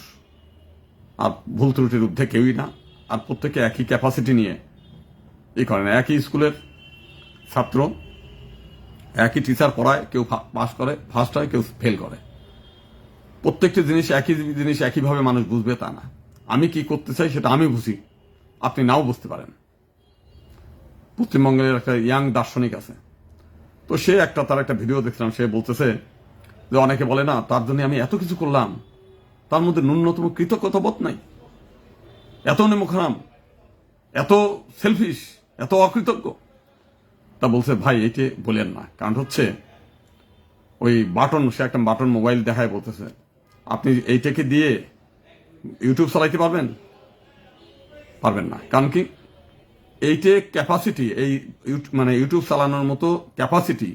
আর ভুল ত্রুটির ঊর্ধ্বে কেউই না, আর প্রত্যেকে একই ক্যাপাসিটি নিয়ে এই করে না। একই স্কুলের ছাত্র, একই টিচার পড়ায়, কেউ পাস করে, ফার্স্ট হয়, কেউ ফেল করে। প্রত্যেকটি জিনিস একই জিনিস একইভাবে মানুষ বুঝবে তা না। আমি কি করতে চাই সেটা আমি বুঝি, আপনি নাও বুঝতে পারেন। পশ্চিমবঙ্গের একটা ইয়াং দার্শনিক আছে, তো সে তার একটা ভিডিও দেখছিলাম, সে বলতেছে যে অনেকে বলে না তার জন্য আমি এত কিছু করলাম, তার মধ্যে ন্যূনতম কৃতজ্ঞতাবোধ নাই, এত নেমুখারাম, এত সেলফিশ, এত অকৃতজ্ঞ। তা বলছে ভাই একে বলেন না, কারণ হচ্ছে ওই বাটন, সে একটা বাটন মোবাইল দেখায়, বলতেছে আপনি এইটাকে দিয়ে ইউটিউব চালাইতে পারবেন? পারবেন না। কারণ কি, এইটে ক্যাপাসিটি, এই মানে ইউটিউব চালানোর মতো ক্যাপাসিটি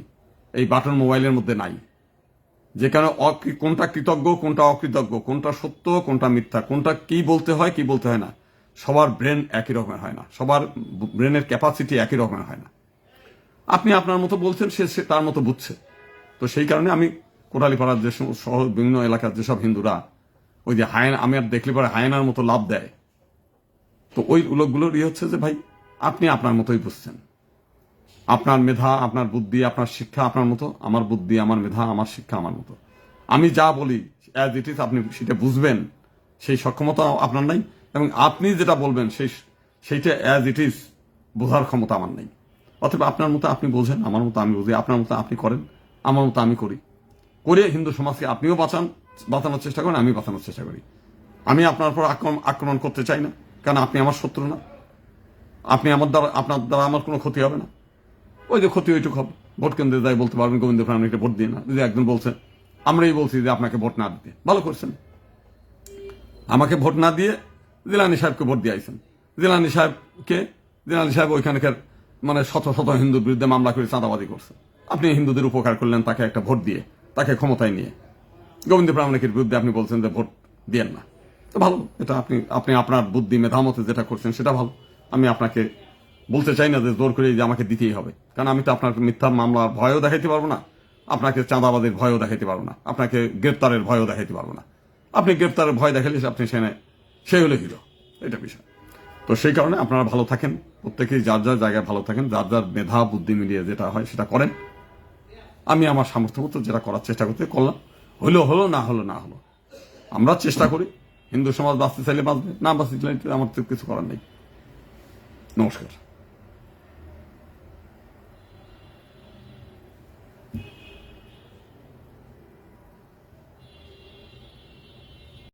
এই বাটন মোবাইলের মধ্যে নাই। যেখানে কোনটা কৃতজ্ঞ, কোনটা অকৃতজ্ঞ, কোনটা সত্য, কোনটা মিথ্যা, কোনটা কি বলতে হয়, কি বলতে হয় না, সবার ব্রেন একই রকমের হয় না, সবার ব্রেনের ক্যাপাসিটি একই রকমের হয় না। আপনি আপনার মতো বলছেন, সে তার মতো বুঝছে। তো সেই কারণে আমি কোটালীপাড়ার যে শহর, বিভিন্ন এলাকার যেসব হিন্দুরা ওই যে হায়না, আমি আর দেখলে পরে হায়নার মতো লাভ দেয়, তো ওই লোকগুলোর হচ্ছে যে ভাই আপনি আপনার মতোই বুঝছেন, আপনার মেধা, আপনার বুদ্ধি, আপনার শিক্ষা আপনার মতো, আমার বুদ্ধি, আমার মেধা, আমার শিক্ষা আমার মতো। আমি যা বলি অ্যাজ ইট ইজ আপনি সেটা বুঝবেন, সেই সক্ষমতা আপনার নাই, এবং আপনি যেটা বলবেন সেইটা অ্যাজ ইট ইজ বোঝার ক্ষমতা আমার নাই। অথবা আপনার মতো আপনি বোঝেন, আমার মতো আমি বুঝি, আপনার মতো আপনি করেন, আমার মতো আমি করি, করে হিন্দু সমাজকে আপনিও বাঁচানোর চেষ্টা করেন, আমি বাঁচানোর চেষ্টা করি। আমি আপনার উপর আক্রমণ করতে চাই না, কারণ আপনি আমার শত্রু না, আপনি আমার দ্বারা, আপনার দ্বারা আমার কোনো ক্ষতি হবে না। ওই যে ক্ষতি ওইটুকু হবে, ভোট কেন্দ্রে যাই বলতে পারবেন গোবিন্দ প্রামাণিককে ভোট দিয়ে না। যদি একজন বলছে আমরাই বলছি যে আপনাকে ভোট না দিতে, ভালো করছেন, আমাকে ভোট না দিয়ে জিলানি সাহেবকে ভোট দিয়ে আইছেন। জিলানি সাহেব ওইখানকার মানে শত শত হিন্দুর বিরুদ্ধে মামলা করে চাঁদাবাদি করছে, আপনি হিন্দুদের উপকার করলেন তাকে একটা ভোট দিয়ে, তাকে ক্ষমতায় নিয়ে। গোবিন্দ প্রামাণিকের বিরুদ্ধে আপনি বলছেন যে ভোট দিয়েন না, তো ভালো, এটা আপনি আপনার বুদ্ধি মেধামতে যেটা করছেন সেটা ভালো। আমি আপনাকে বলতে চাই না যে জোর করে যে আমাকে দিতেই হবে, কারণ আমি তো আপনার মিথ্যা মামলার ভয়ও দেখাইতে পারবো না, আপনাকে চাঁদাবাদের ভয়ও দেখাইতে পারবো না, আপনাকে গ্রেপ্তারের ভয়ও দেখাইতে পারবো না। আপনি গ্রেপ্তারের ভয় দেখালে আপনি সে হলো হিরো, এটা বিষয়। তো সেই কারণে আপনারা ভালো থাকেন, প্রত্যেকেই যার যার জায়গায় ভালো থাকেন, যার যার মেধা বুদ্ধি মিলিয়ে যেটা হয় সেটা করেন। আমি আমার সামর্থ্য মতো যেটা করার চেষ্টা করলাম, হলো না হলো। আমরা চেষ্টা করি, হিন্দু সমাজ বাঁচতে চাইলে বাঁচবে, না বাঁচতে চাইলে আমার কিছু করার নেই। নমস্কার।